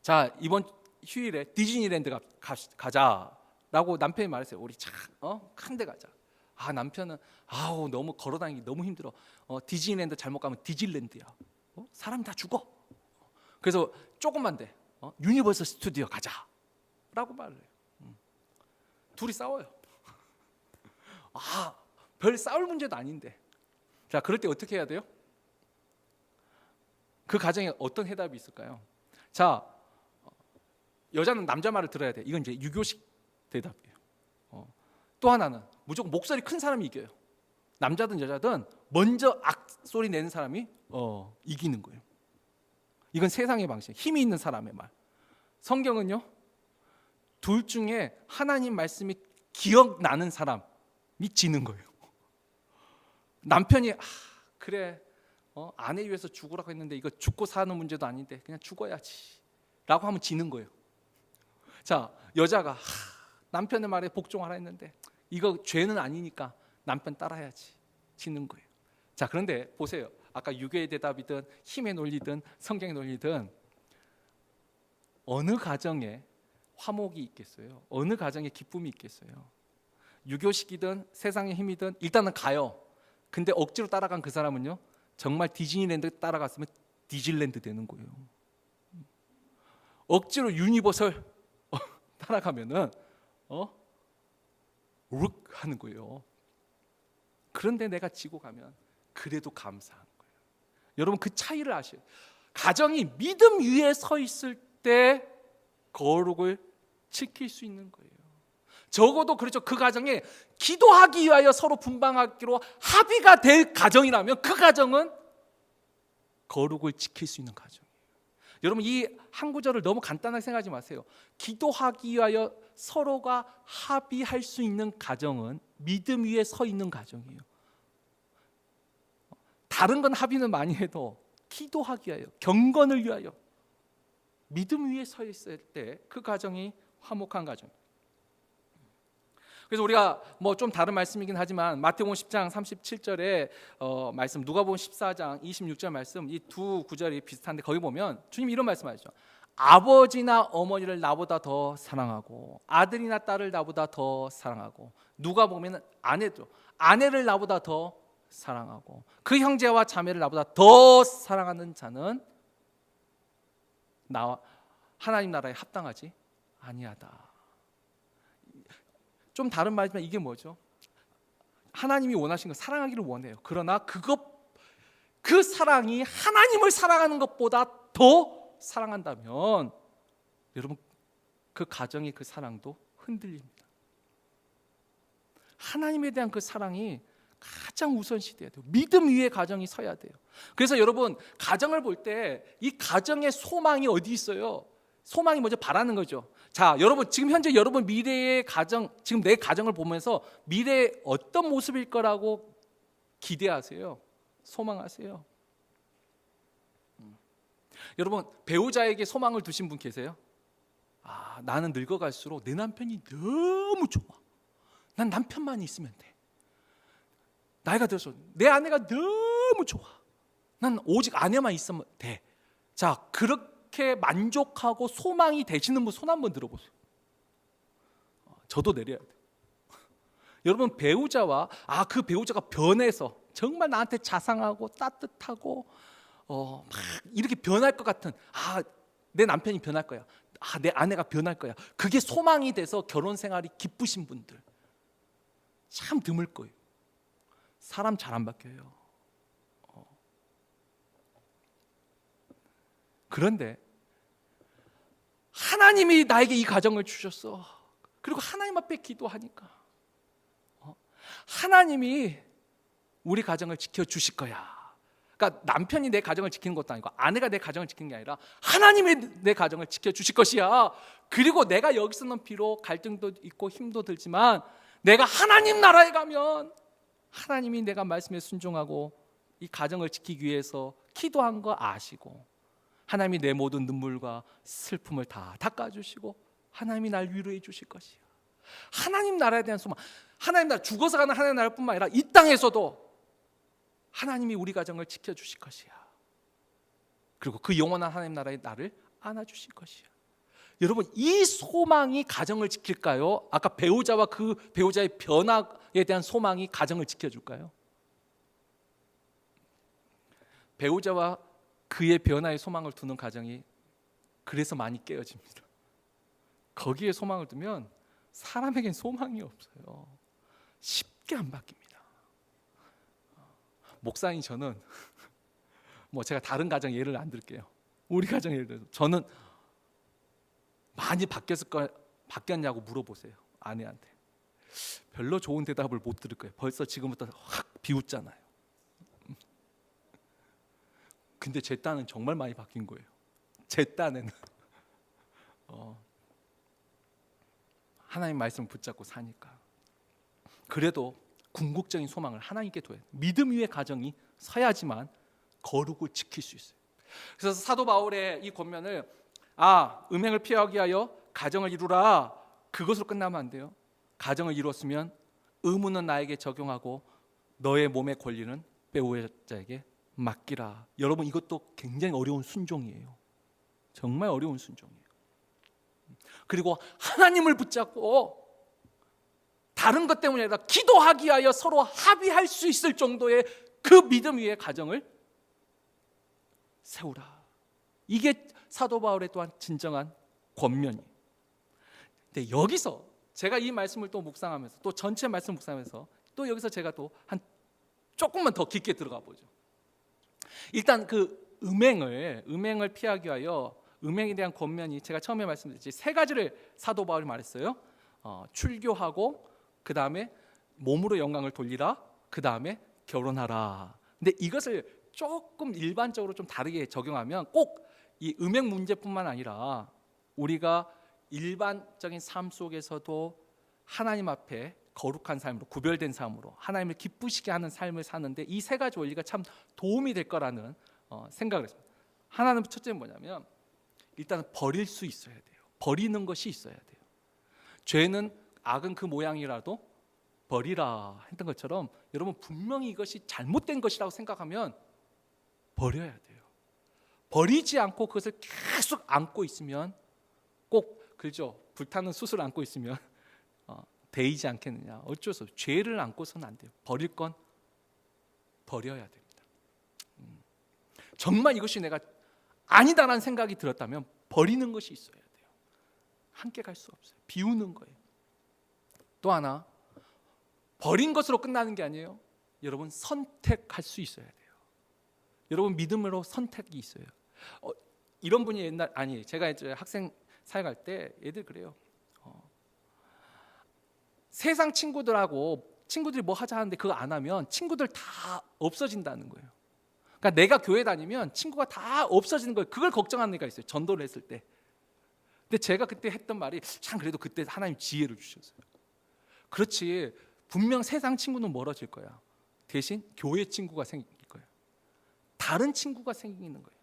자, 이번 휴일에 디즈니랜드 가자라고 남편이 말했어요. 우리 큰 데 가자. 남편은 너무 걸어다니기 너무 힘들어. 디즈니랜드 잘못 가면 디질랜드야. 사람 다 죽어. 그래서 조금만 돼. 유니버설 스튜디오 가자라고 말을 해요. 둘이 싸워요. 별 싸울 문제도 아닌데. 자, 그럴 때 어떻게 해야 돼요? 그 가정에 어떤 해답이 있을까요? 자, 여자는 남자 말을 들어야 돼. 이건 이제 유교식 대답이에요. 또 하나는 무조건 목소리 큰 사람이 이겨요. 남자든 여자든 먼저 악소리 내는 사람이 이기는 거예요. 이건 세상의 방식, 힘이 있는 사람의 말. 성경은요, 둘 중에 하나님 말씀이 기억나는 사람이 지는 거예요. 남편이 그래, 아내 위해서 죽으라고 했는데 이거 죽고 사는 문제도 아닌데 그냥 죽어야지 라고 하면 지는 거예요. 자, 여자가 남편의 말에 복종하라 했는데 이거 죄는 아니니까 남편 따라야지, 지는 거예요. 자, 그런데 보세요. 아까 유교의 대답이든 힘의 논리든 성경의 논리든 어느 가정에 화목이 있겠어요? 어느 가정에 기쁨이 있겠어요? 유교식이든 세상의 힘이든 일단은 가요. 근데 억지로 따라간 그 사람은요, 정말 디즈니랜드 따라갔으면 디즈랜드 되는 거예요. 억지로 유니버설 따라가면은 룩 하는 거예요. 그런데 내가 지고 가면 그래도 감사한 거예요. 여러분, 그 차이를 아셔요. 가정이 믿음 위에 서 있을 때 거룩을 지킬 수 있는 거예요. 적어도 그렇죠. 그 가정에 기도하기 위하여 서로 분방하기로 합의가 될 가정이라면 그 가정은 거룩을 지킬 수 있는 가정이에요. 여러분, 이 한 구절을 너무 간단하게 생각하지 마세요. 기도하기 위하여 서로가 합의할 수 있는 가정은 믿음 위에 서 있는 가정이에요. 다른 건 합의는 많이 해도 기도하기 위하여, 경건을 위하여 믿음 위에 서 있을 때 그 가정이 화목한 가정. 그래서 우리가 뭐 좀 다른 말씀이긴 하지만 마태복음 10장 37절의 말씀, 누가복음 14장 26절 말씀, 이 두 구절이 비슷한데 거기 보면 주님이 이런 말씀하시죠. 아버지나 어머니를 나보다 더 사랑하고 아들이나 딸을 나보다 더 사랑하고, 누가 보면 아내를 나보다 더 사랑하고 그 형제와 자매를 나보다 더 사랑하는 자는 나와 하나님 나라에 합당하지 아니하다. 좀 다른 말이지만 이게 뭐죠? 하나님이 원하신 건 사랑하기를 원해요. 그러나 그 사랑이 하나님을 사랑하는 것보다 더 사랑한다면 여러분, 그 가정의 그 사랑도 흔들립니다. 하나님에 대한 그 사랑이 가장 우선시 돼야 돼요. 믿음 위에 가정이 서야 돼요. 그래서 여러분, 가정을 볼 때 이 가정의 소망이 어디 있어요? 소망이 먼저 바라는 거죠. 자, 여러분, 지금 현재 여러분 미래의 가정, 지금 내 가정을 보면서 미래에 어떤 모습일 거라고 기대하세요? 소망하세요? 여러분, 배우자에게 소망을 두신 분 계세요? 나는 늙어갈수록 내 남편이 너무 좋아. 난 남편만 있으면 돼. 나이가 들어서 내 아내가 너무 좋아. 난 오직 아내만 있으면 돼. 자, 그렇게 만족하고 소망이 되시는 분 손 한번 들어보세요. 저도 내려야 돼요. 여러분, 배우자와 그 배우자가 변해서 정말 나한테 자상하고 따뜻하고 막 이렇게 변할 것 같은, 내 남편이 변할 거야, 내 아내가 변할 거야, 그게 소망이 돼서 결혼 생활이 기쁘신 분들 참 드물 거예요. 사람 잘 안 바뀌어요. 그런데 하나님이 나에게 이 가정을 주셨어. 그리고 하나님 앞에 기도하니까 하나님이 우리 가정을 지켜주실 거야. 그러니까 남편이 내 가정을 지키는 것도 아니고 아내가 내 가정을 지키는 게 아니라 하나님이 내 가정을 지켜주실 것이야. 그리고 내가 여기서는 비록 갈등도 있고 힘도 들지만 내가 하나님 나라에 가면 하나님이 내가 말씀에 순종하고 이 가정을 지키기 위해서 기도한 거 아시고 하나님이 내 모든 눈물과 슬픔을 다 닦아주시고 하나님이 날 위로해 주실 것이야. 하나님 나라에 대한 소망, 하나님 나라, 죽어서 가는 하나님 나라뿐만 아니라 이 땅에서도 하나님이 우리 가정을 지켜주실 것이야. 그리고 그 영원한 하나님 나라에 나를 안아주실 것이야. 여러분, 이 소망이 가정을 지킬까요? 아까 배우자와 그 배우자의 변화에 대한 소망이 가정을 지켜줄까요? 배우자와 그의 변화에 소망을 두는 가정이 그래서 많이 깨어집니다. 거기에 소망을 두면 사람에겐 소망이 없어요. 절대 안 바뀝니다. 목사님 저는 뭐 제가 다른 가정 예를 안 들게요. 우리 가정 예를 들어서 저는 많이 바뀌었냐고 물어보세요. 아내한테. 별로 좋은 대답을 못 들을 거예요. 벌써 지금부터 확 비웃잖아요. 근데 제 딴은 정말 많이 바뀐 거예요. 제 딴에는 하나님 말씀 붙잡고 사니까. 그래도 궁극적인 소망을 하나님께 둬야 돼요. 믿음 위의 가정이 서야지만 거룩을 지킬 수 있어요. 그래서 사도 바울의 이 권면을 음행을 피하기 위하여 가정을 이루라, 그것으로 끝나면 안 돼요. 가정을 이루었으면 의무는 나에게 적용하고 너의 몸의 권리는 배우의 자에게 맡기라. 여러분, 이것도 굉장히 어려운 순종이에요. 정말 어려운 순종이에요. 그리고 하나님을 붙잡고 다른 것 때문이 아니라 기도하기 위하여 서로 합의할 수 있을 정도의 그 믿음 위에 가정을 세우라. 이게 사도 바울의 또한 진정한 권면이에요. 근데 여기서 제가 이 말씀을 또 묵상하면서, 또 전체 말씀 묵상하면서 또 여기서 제가 또 한 조금만 더 깊게 들어가 보죠. 일단 그 음행을 피하기 위하여 음행에 대한 권면이 제가 처음에 말씀드렸지, 세 가지를 사도 바울이 말했어요. 출교하고, 그 다음에 몸으로 영광을 돌리라, 그 다음에 결혼하라. 근데 이것을 조금 일반적으로 좀 다르게 적용하면 꼭 이 음행 문제뿐만 아니라 우리가 일반적인 삶 속에서도 하나님 앞에 거룩한 삶으로, 구별된 삶으로 하나님을 기쁘시게 하는 삶을 사는데 이 세 가지 원리가 참 도움이 될 거라는 생각을 했습니다. 하나는, 첫째는 뭐냐면 일단은 버릴 수 있어야 돼요. 버리는 것이 있어야 돼요. 죄는, 악은 그 모양이라도 버리라 했던 것처럼 여러분, 분명히 이것이 잘못된 것이라고 생각하면 버려야 돼요. 버리지 않고 그것을 계속 안고 있으면, 꼭 그죠, 불타는 숯을 안고 있으면 데이지 않겠느냐. 어쩔 수 없어요. 죄를 안고서는 안 돼요. 버릴 건 버려야 됩니다. 정말 이것이 내가 아니다라는 생각이 들었다면 버리는 것이 있어야 돼요. 함께 갈 수 없어요. 비우는 거예요. 또 하나, 버린 것으로 끝나는 게 아니에요. 여러분, 선택할 수 있어야 돼요. 여러분, 믿음으로 선택이 있어요. 이런 분이 제가 이제 학생 사역할 때 애들 그래요. 세상 친구들이 뭐 하자 하는데 그거 안 하면 친구들 다 없어진다는 거예요. 그러니까 내가 교회 다니면 친구가 다 없어지는 거예요. 그걸 걱정하는 애가 있어요. 전도를 했을 때. 근데 제가 그때 했던 말이, 참 그래도 그때 하나님 지혜를 주셨어요. 그렇지, 분명 세상 친구는 멀어질 거야. 대신 교회 친구가 생길 거예요. 다른 친구가 생기는 거예요.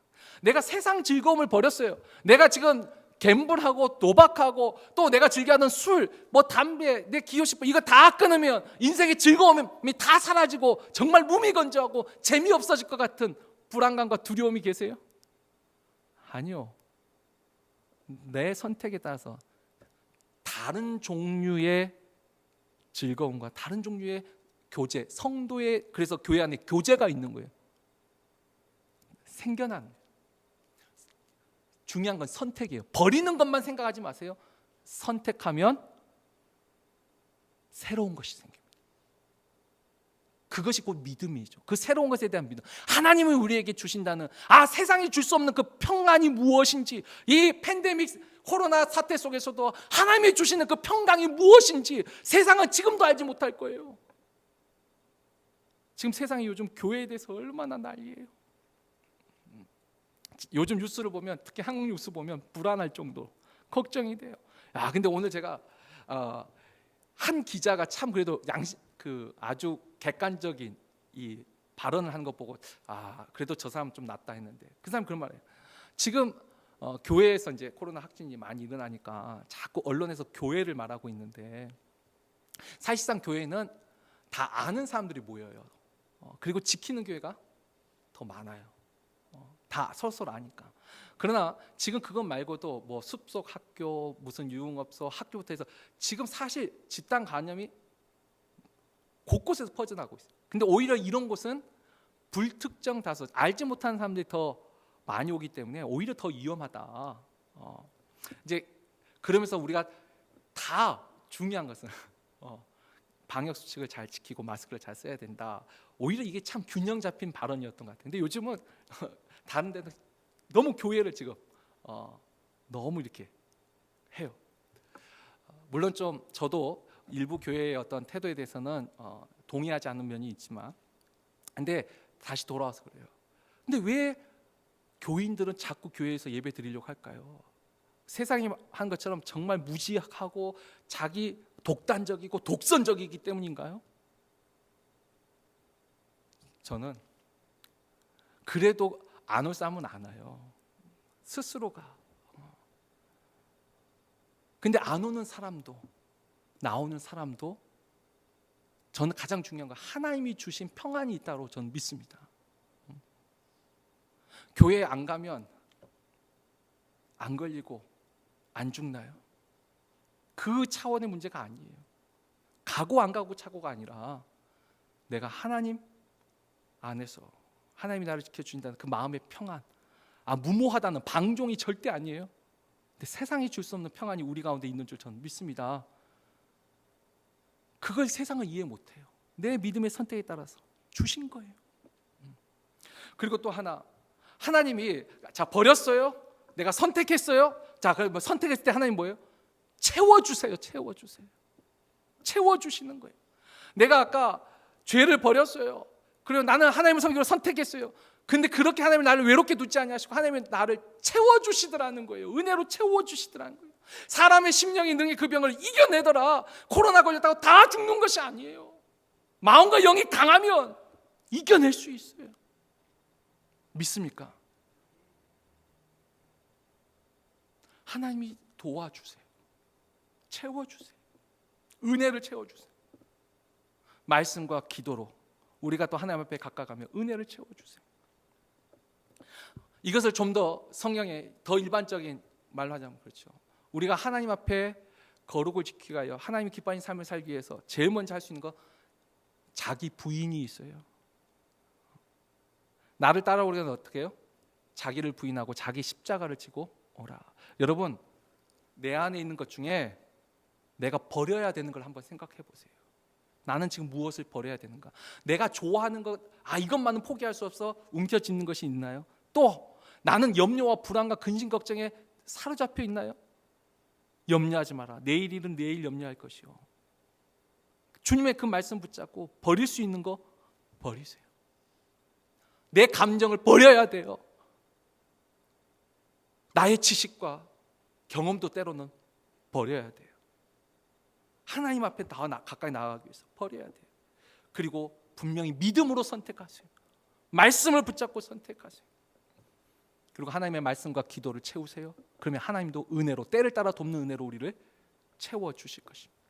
내가 세상 즐거움을 버렸어요. 내가 지금 갬블하고 도박하고 또 내가 즐겨하는 술, 뭐 담배, 내 기호식품, 이거 다 끊으면 인생의 즐거움이 다 사라지고 정말 무미건조하고 재미없어질 것 같은 불안감과 두려움이 계세요? 아니요. 내 선택에 따라서 다른 종류의 즐거움과 다른 종류의 교제, 성도의, 그래서 교회 안에 교제가 있는 거예요. 생겨나는 거예요. 중요한 건 선택이에요. 버리는 것만 생각하지 마세요. 선택하면 새로운 것이 생깁니다. 그것이 곧 믿음이죠. 그 새로운 것에 대한 믿음. 하나님은 우리에게 주신다는, 세상이 줄 수 없는 그 평안이 무엇인지, 이 팬데믹 코로나 사태 속에서도 하나님이 주시는 그 평강이 무엇인지 세상은 지금도 알지 못할 거예요. 지금 세상이 요즘 교회에 대해서 얼마나 난리예요. 요즘 뉴스를 보면, 특히 한국 뉴스 보면 불안할 정도, 걱정이 돼요. 근데 오늘 제가 한 기자가 참 그래도 아주 객관적인 이 발언을 하는 거 보고, 그래도 저 사람 좀 낫다 했는데, 그 사람 그런 말이에요. 지금 교회에서 이제 코로나 확진이 많이 일어나니까 자꾸 언론에서 교회를 말하고 있는데, 사실상 교회는 다 아는 사람들이 모여요. 그리고 지키는 교회가 더 많아요. 다 서로 아니까. 그러나 지금 그것 말고도 뭐 숲속 학교, 무슨 유흥업소, 학교부터 해서 지금 사실 집단 감염이 곳곳에서 퍼져나가고 있어요. 근데 오히려 이런 곳은 불특정 다수, 알지 못하는 사람들이 더 많이 오기 때문에 오히려 더 위험하다. 이제 그러면서 우리가 다 중요한 것은 방역 수칙을 잘 지키고 마스크를 잘 써야 된다. 오히려 이게 참 균형 잡힌 발언이었던 것 같아요. 근데 요즘은 다른 데는 너무 교회를 지금 너무 이렇게 해요. 물론 좀 저도 일부 교회의 어떤 태도에 대해서는 동의하지 않는 면이 있지만, 근데 다시 돌아와서 그래요. 근데 왜 교인들은 자꾸 교회에서 예배 드리려고 할까요? 세상이 한 것처럼 정말 무지하고 자기 독단적이고 독선적이기 때문인가요? 저는 그래도 안 올 사람은 안 와요. 스스로가. 근데 안 오는 사람도, 나오는 사람도 저는 가장 중요한 건 하나님이 주신 평안이 있다고 저는 믿습니다. 교회에 안 가면 안 걸리고 안 죽나요? 그 차원의 문제가 아니에요. 가고 안 가고 차고가 아니라 내가 하나님 안에서 하나님이 나를 지켜주신다는 그 마음의 평안, 무모하다는 방종이 절대 아니에요. 근데 세상이 줄 수 없는 평안이 우리 가운데 있는 줄 저는 믿습니다. 그걸 세상은 이해 못해요. 내 믿음의 선택에 따라서 주신 거예요. 그리고 또 하나, 하나님이 자 버렸어요? 내가 선택했어요? 자 그럼 선택했을 때 하나님 뭐예요? 채워주세요. 채워주시는 거예요. 내가 아까 죄를 버렸어요. 그리고 나는 하나님을 섬기기로 선택했어요. 근데 그렇게 하나님이 나를 외롭게 두지 않으시고 하나님이 나를 채워주시더라는 거예요. 은혜로 채워주시더라는 거예요. 사람의 심령이 능히 그 병을 이겨내더라. 코로나 걸렸다고 다 죽는 것이 아니에요. 마음과 영이 강하면 이겨낼 수 있어요. 믿습니까? 하나님이 도와주세요. 채워주세요. 은혜를 채워주세요. 말씀과 기도로 우리가 또 하나님 앞에 가까가면 은혜를 채워주세요. 이것을 좀 더 성경에 더 일반적인 말로 하자면 그렇죠. 우리가 하나님 앞에 거룩을 지키기 위하여 하나님이 기뻐하는 삶을 살기 위해서 제일 먼저 할 수 있는 거, 자기 부인이 있어요. 나를 따라오려면 어떻게 해요? 자기를 부인하고 자기 십자가를 지고 오라. 여러분, 내 안에 있는 것 중에 내가 버려야 되는 걸 한번 생각해 보세요. 나는 지금 무엇을 버려야 되는가? 내가 좋아하는 것, 이것만은 포기할 수 없어 움켜쥐는 것이 있나요? 또 나는 염려와 불안과 근심 걱정에 사로잡혀 있나요? 염려하지 마라. 내일 일은 내일 염려할 것이요. 주님의 그 말씀 붙잡고 버릴 수 있는 거 버리세요. 내 감정을 버려야 돼요. 나의 지식과 경험도 때로는 버려야 돼요. 하나님 앞에 가까이 나아가기 위해서 버려야 돼요. 그리고 분명히 믿음으로 선택하세요. 말씀을 붙잡고 선택하세요. 그리고 하나님의 말씀과 기도를 채우세요. 그러면 하나님도 은혜로, 때를 따라 돕는 은혜로 우리를 채워주실 것입니다.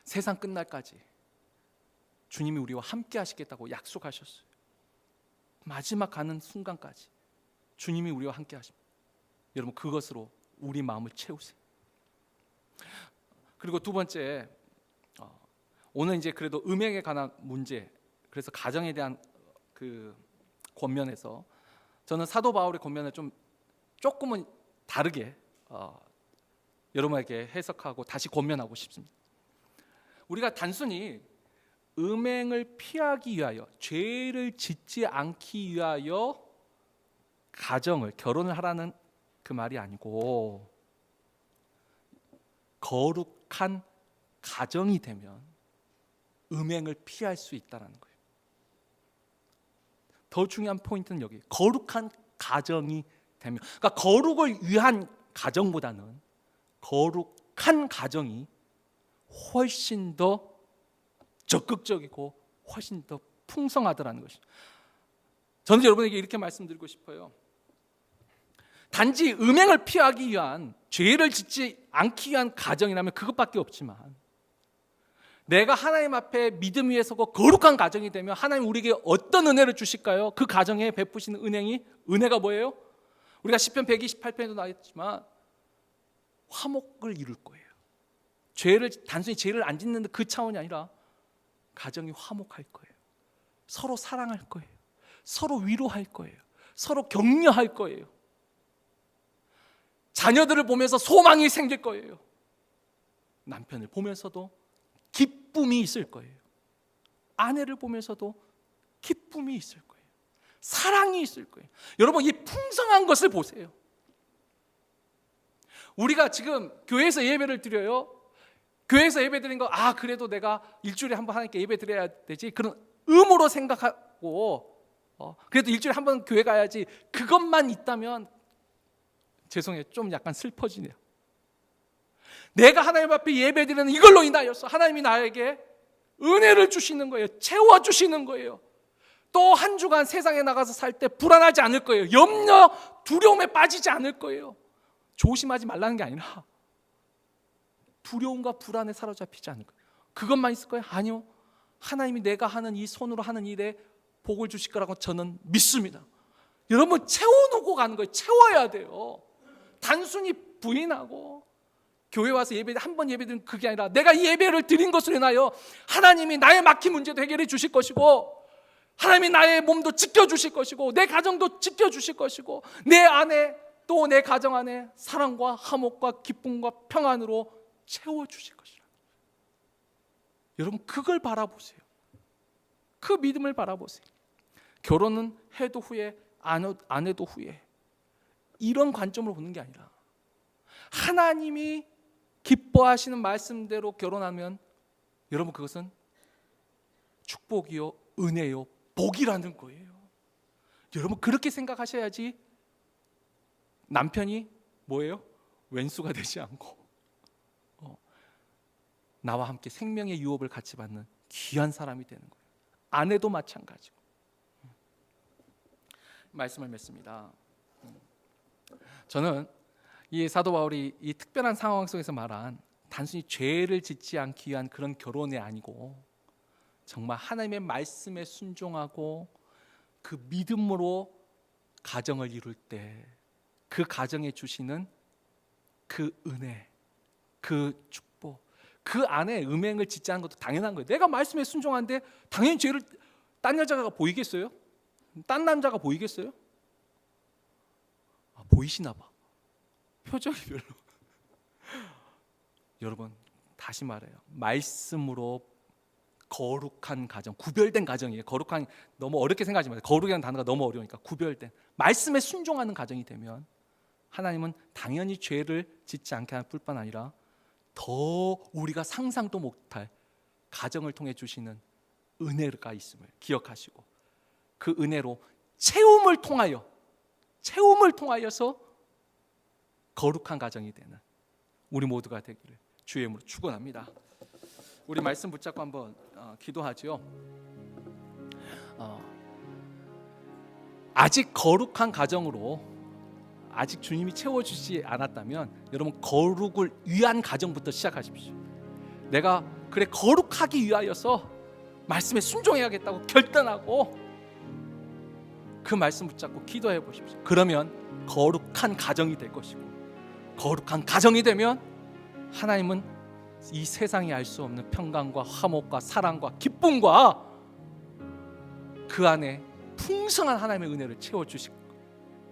세상 끝날까지 주님이 우리와 함께 하시겠다고 약속하셨어요. 마지막 가는 순간까지 주님이 우리와 함께 하십니다. 여러분, 그것으로 우리 마음을 채우세요. 그리고 두 번째, 오늘 이제 그래도 음행에 관한 문제, 그래서 가정에 대한 그 권면에서 저는 사도 바울의 권면을 조금은 다르게 여러분에게 해석하고 다시 권면하고 싶습니다. 우리가 단순히 음행을 피하기 위하여, 죄를 짓지 않기 위하여 결혼을 하라는 그 말이 아니고, 거룩한 가정이 되면 음행을 피할 수 있다는 거예요. 더 중요한 포인트는 여기, 거룩한 가정이 되면, 그러니까 거룩을 위한 가정보다는 거룩한 가정이 훨씬 더 적극적이고 훨씬 더 풍성하더라는 것이죠. 저는 여러분에게 이렇게 말씀드리고 싶어요. 단지 음행을 피하기 위한, 죄를 짓지 않기 위한 가정이라면 그것밖에 없지만, 내가 하나님 앞에 믿음 위에 서고 거룩한 가정이 되면 하나님 우리에게 어떤 은혜를 주실까요? 그 가정에 베푸시는 은혜가 뭐예요? 우리가 시편 128편에도 나왔지만 화목을 이룰 거예요. 단순히 죄를 안 짓는 그 차원이 아니라 가정이 화목할 거예요. 서로 사랑할 거예요. 서로 위로할 거예요. 서로 격려할 거예요. 자녀들을 보면서 소망이 생길 거예요. 남편을 보면서도 기쁨이 있을 거예요. 아내를 보면서도 기쁨이 있을 거예요. 사랑이 있을 거예요. 여러분, 이 풍성한 것을 보세요. 우리가 지금 교회에서 예배를 드려요. 교회에서 예배 드리는 거, 그래도 내가 일주일에 한 번 하나님께 예배 드려야 되지, 그런 의무로 생각하고 그래도 일주일에 한 번 교회 가야지, 그것만 있다면 죄송해요, 좀 약간 슬퍼지네요. 내가 하나님 앞에 예배 드리는 이걸로 인하여서 하나님이 나에게 은혜를 주시는 거예요. 채워주시는 거예요. 또 한 주간 세상에 나가서 살 때 불안하지 않을 거예요. 염려, 두려움에 빠지지 않을 거예요. 조심하지 말라는 게 아니라 두려움과 불안에 사로잡히지 않을 거예요. 그것만 있을 거예요? 아니요. 하나님이 내가 하는 이 손으로 하는 일에 복을 주실 거라고 저는 믿습니다. 여러분, 채워놓고 가는 거예요. 채워야 돼요. 단순히 부인하고 교회 와서 예배 한 번 예배 드리는 그게 아니라 내가 이 예배를 드린 것으로 인하여 하나님이 나의 막힌 문제도 해결해 주실 것이고, 하나님이 나의 몸도 지켜주실 것이고, 내 가정도 지켜주실 것이고, 내 안에 또 내 가정 안에 사랑과 화목과 기쁨과 평안으로 채워주실 것이라. 여러분, 그걸 바라보세요. 그 믿음을 바라보세요. 결혼은 해도 후에 안 해도 후에, 이런 관점으로 보는 게 아니라 하나님이 기뻐하시는 말씀대로 결혼하면 여러분, 그것은 축복이요, 은혜요, 복이라는 거예요. 여러분, 그렇게 생각하셔야지 남편이 뭐예요? 왼수가 되지 않고 나와 함께 생명의 유업을 같이 받는 귀한 사람이 되는 거예요. 아내도 마찬가지고. 말씀을 맺습니다. 저는 이 사도 바울이 이 특별한 상황 속에서 말한 단순히 죄를 짓지 않기 위한 그런 결혼이 아니고, 정말 하나님의 말씀에 순종하고 그 믿음으로 가정을 이룰 때 그 가정에 주시는 그 은혜, 그 축복, 그 안에 음행을 짓지 않는 것도 당연한 거예요. 내가 말씀에 순종하는데 당연히 죄를, 딴 여자가 보이겠어요? 딴 남자가 보이겠어요? 보이시나 봐. 표정이 별로. 여러분, 다시 말해요. 말씀으로 거룩한 가정, 구별된 가정이에요. 거룩한, 너무 어렵게 생각하지 마세요. 거룩이라는 단어가 너무 어려우니까 구별된, 말씀에 순종하는 가정이 되면 하나님은 당연히 죄를 짓지 않게 할 뿐만 아니라 더 우리가 상상도 못할 가정을 통해 주시는 은혜가 있음을 기억하시고, 그 은혜로 채움을 통하여서 거룩한 가정이 되는 우리 모두가 되기를 주의 이름으로 축원합니다. 우리 말씀 붙잡고 한번 기도하죠. 아직 거룩한 가정으로 아직 주님이 채워주지 않았다면 여러분, 거룩을 위한 가정부터 시작하십시오. 내가 그래 거룩하기 위하여서 말씀에 순종해야겠다고 결단하고 그 말씀 붙잡고 기도해 보십시오. 그러면 거룩한 가정이 될 것이고, 거룩한 가정이 되면 하나님은 이 세상이 알 수 없는 평강과 화목과 사랑과 기쁨과 그 안에 풍성한 하나님의 은혜를 채워주실 거예요.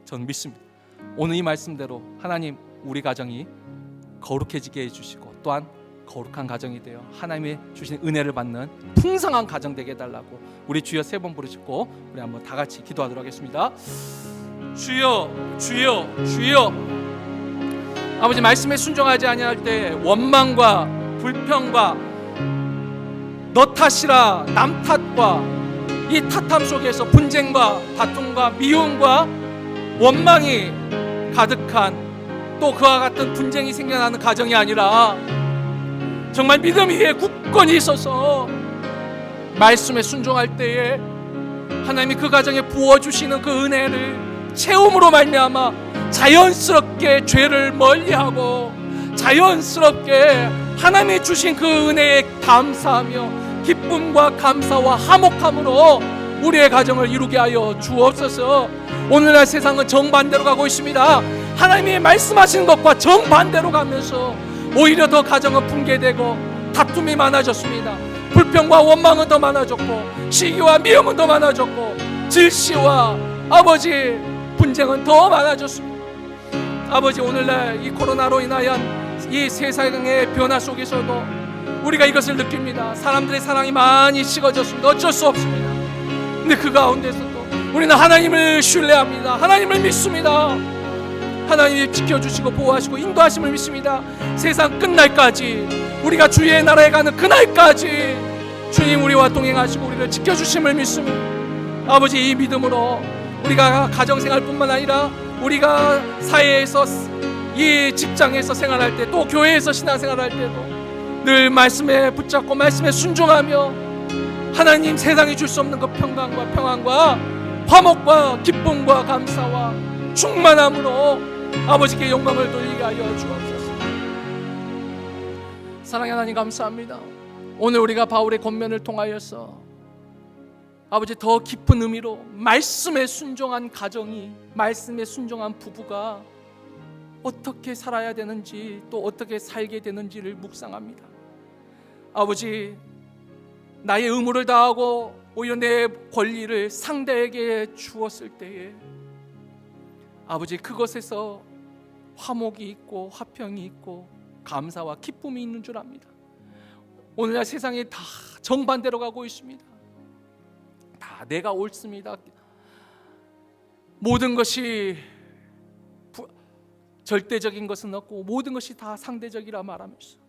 저는 믿습니다. 오늘 이 말씀대로 하나님, 우리 가정이 거룩해지게 해주시고 또한 거룩한 가정이 되어 하나님의 주신 은혜를 받는 풍성한 가정 되게 해달라고 우리 주여 3번 부르짖고 우리 한번 다 같이 기도하도록 하겠습니다. 주여, 주여, 주여. 아버지, 말씀에 순종하지 아니할 때 원망과 불평과 너 탓이라 남 탓과 이 탓함 속에서 분쟁과 다툼과 미움과 원망이 가득한, 또 그와 같은 분쟁이 생겨나는 가정이 아니라 정말 믿음 위에 굳건히 있어서 말씀에 순종할 때에 하나님이 그 가정에 부어주시는 그 은혜를 채움으로 말미암아 자연스럽게 죄를 멀리하고 자연스럽게 하나님이 주신 그 은혜에 감사하며 기쁨과 감사와 화목함으로 우리의 가정을 이루게 하여 주옵소서. 오늘날 세상은 정반대로 가고 있습니다. 하나님이 말씀하시는 것과 정반대로 가면서 오히려 더 가정은 붕괴되고 다툼이 많아졌습니다. 불평과 원망은 더 많아졌고 시기와 미움은 더 많아졌고 질시와 아버지 분쟁은 더 많아졌습니다. 아버지, 오늘날 이 코로나로 인하여 이 세상의 변화 속에서도 우리가 이것을 느낍니다. 사람들의 사랑이 많이 식어졌습니다. 어쩔 수 없습니다. 근데 그 가운데서도 우리는 하나님을 신뢰합니다. 하나님을 믿습니다. 하나님이 지켜주시고 보호하시고 인도하심을 믿습니다. 세상 끝날까지, 우리가 주의 나라에 가는 그날까지 주님 우리와 동행하시고 우리를 지켜주심을 믿습니다. 아버지, 이 믿음으로 우리가 가정생활뿐만 아니라 우리가 사회에서, 이 직장에서 생활할 때, 또 교회에서 신앙생활할 때도 늘 말씀에 붙잡고 말씀에 순종하며 하나님 세상이 줄 수 없는 그 평안과 화목과 기쁨과 감사와 충만함으로 아버지께 영광을 돌리게 하여 주옵소서. 사랑의 하나님, 감사합니다. 오늘 우리가 바울의 권면을 통하여서 아버지 더 깊은 의미로 말씀에 순종한 가정이, 말씀에 순종한 부부가 어떻게 살아야 되는지, 또 어떻게 살게 되는지를 묵상합니다. 아버지, 나의 의무를 다하고 오히려 내 권리를 상대에게 주었을 때에 아버지, 그것에서 화목이 있고 화평이 있고 감사와 기쁨이 있는 줄 압니다. 오늘날 세상이 다 정반대로 가고 있습니다. 다 내가 옳습니다. 모든 것이 절대적인 것은 없고 모든 것이 다 상대적이라 말하면서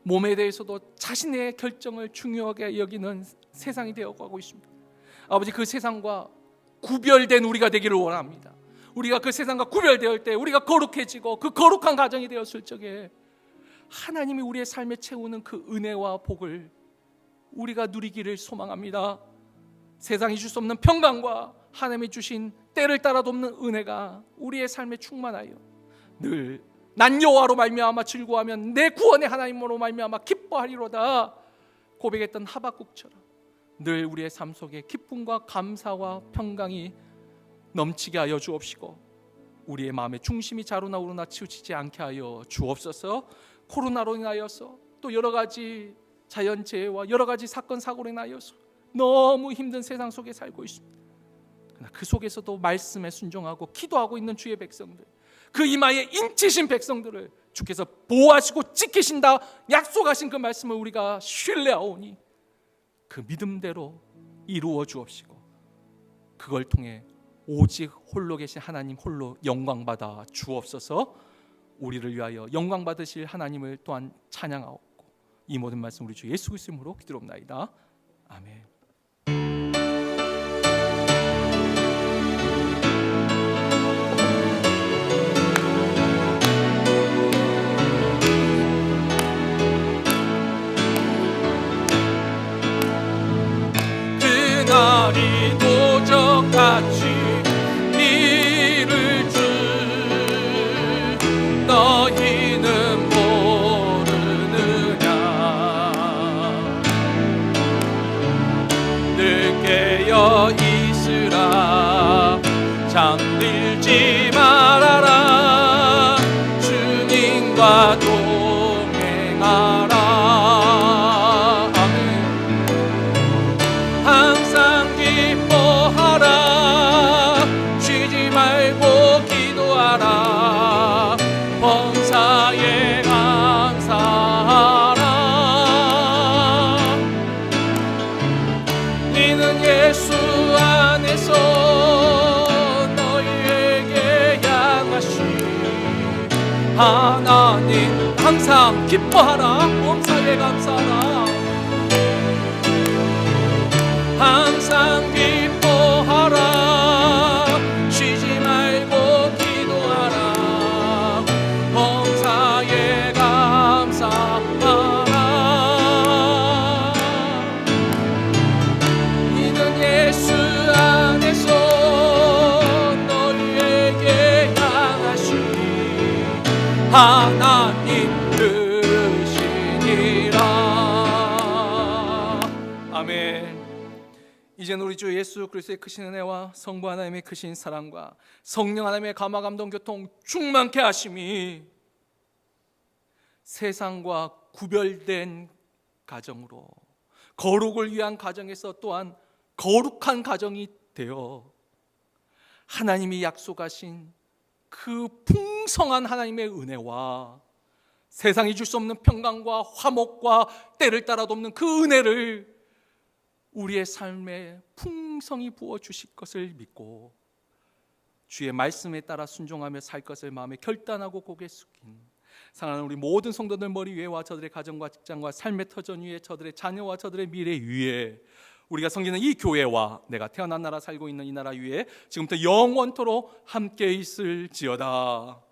몸에 대해서도 자신의 결정을 중요하게 여기는 세상이 되어가고 있습니다. 아버지, 그 세상과 구별된 우리가 되기를 원합니다. 우리가 그 세상과 구별되을 때 우리가 거룩해지고 그 거룩한 가정이 되었을 적에 하나님이 우리의 삶에 채우는 그 은혜와 복을 우리가 누리기를 소망합니다. 세상이 줄 수 없는 평강과 하나님이 주신 때를 따라 돕는 은혜가 우리의 삶에 충만하여 늘 난 여호와로 말미암아 즐거워하며 내 구원의 하나님으로 말미암아 기뻐하리로다 고백했던 하박국처럼 늘 우리의 삶 속에 기쁨과 감사와 평강이 넘치게 하여 주옵시고 우리의 마음의 중심이 자루나 우루나 치우치지 않게 하여 주옵소서. 코로나로 인하여서 또 여러 가지 자연재해와 여러 가지 사건 사고로 인하여서 너무 힘든 세상 속에 살고 있습니다. 그러나 그 속에서도 말씀에 순종하고 기도하고 있는 주의 백성들, 그 이마에 인치신 백성들을 주께서 보호하시고 지키신다 약속하신 그 말씀을 우리가 신뢰하오니 그 믿음대로 이루어 주옵시고 그걸 통해 오직 홀로 계신 하나님 홀로 영광받아 주옵소서. 우리를 위하여 영광 받으실 하나님을 또한 찬양하옵고 이 모든 말씀 우리 주 예수 그리스도 이름으로 기도합나이다. 아멘.
그날이 도적같이 이를 줄 너희는 모르느냐. 늘 깨어 있으라 잠들지 말아라 주님과 동행하라. 범사에 감사하라. 이는 예수 안에서 너희에게 향하신 하나님. 항상 기뻐하라. 범사에 감사하라. 항상 기뻐하라. 쉬지 말고 기도하라. 범사에 감사하라. 이는 예수 안에서 너희에게 향하신 하나님 뜻이니라. 아멘.
이제는 우리 주 예수 그리스도의 크신 은혜와 성부 하나님의 크신 사랑과 성령 하나님의 감화 감동 교통 충만케 하심이 세상과 구별된 가정으로 거룩을 위한 가정에서 또한 거룩한 가정이 되어 하나님이 약속하신 그 풍성한 하나님의 은혜와 세상이 줄 수 없는 평강과 화목과 때를 따라 돕는 그 은혜를 우리의 삶에 풍성히 부어 주실 것을 믿고 주의 말씀에 따라 순종하며 살 것을 마음에 결단하고 고개 숙인 사랑하는 우리 모든 성도들 머리 위에와 저들의 가정과 직장과 삶의 터전 위에 저들의 자녀와 저들의 미래 위에 우리가 섬기는 이 교회와 내가 태어난 나라 살고 있는 이 나라 위에 지금부터 영원토록 함께 있을지어다.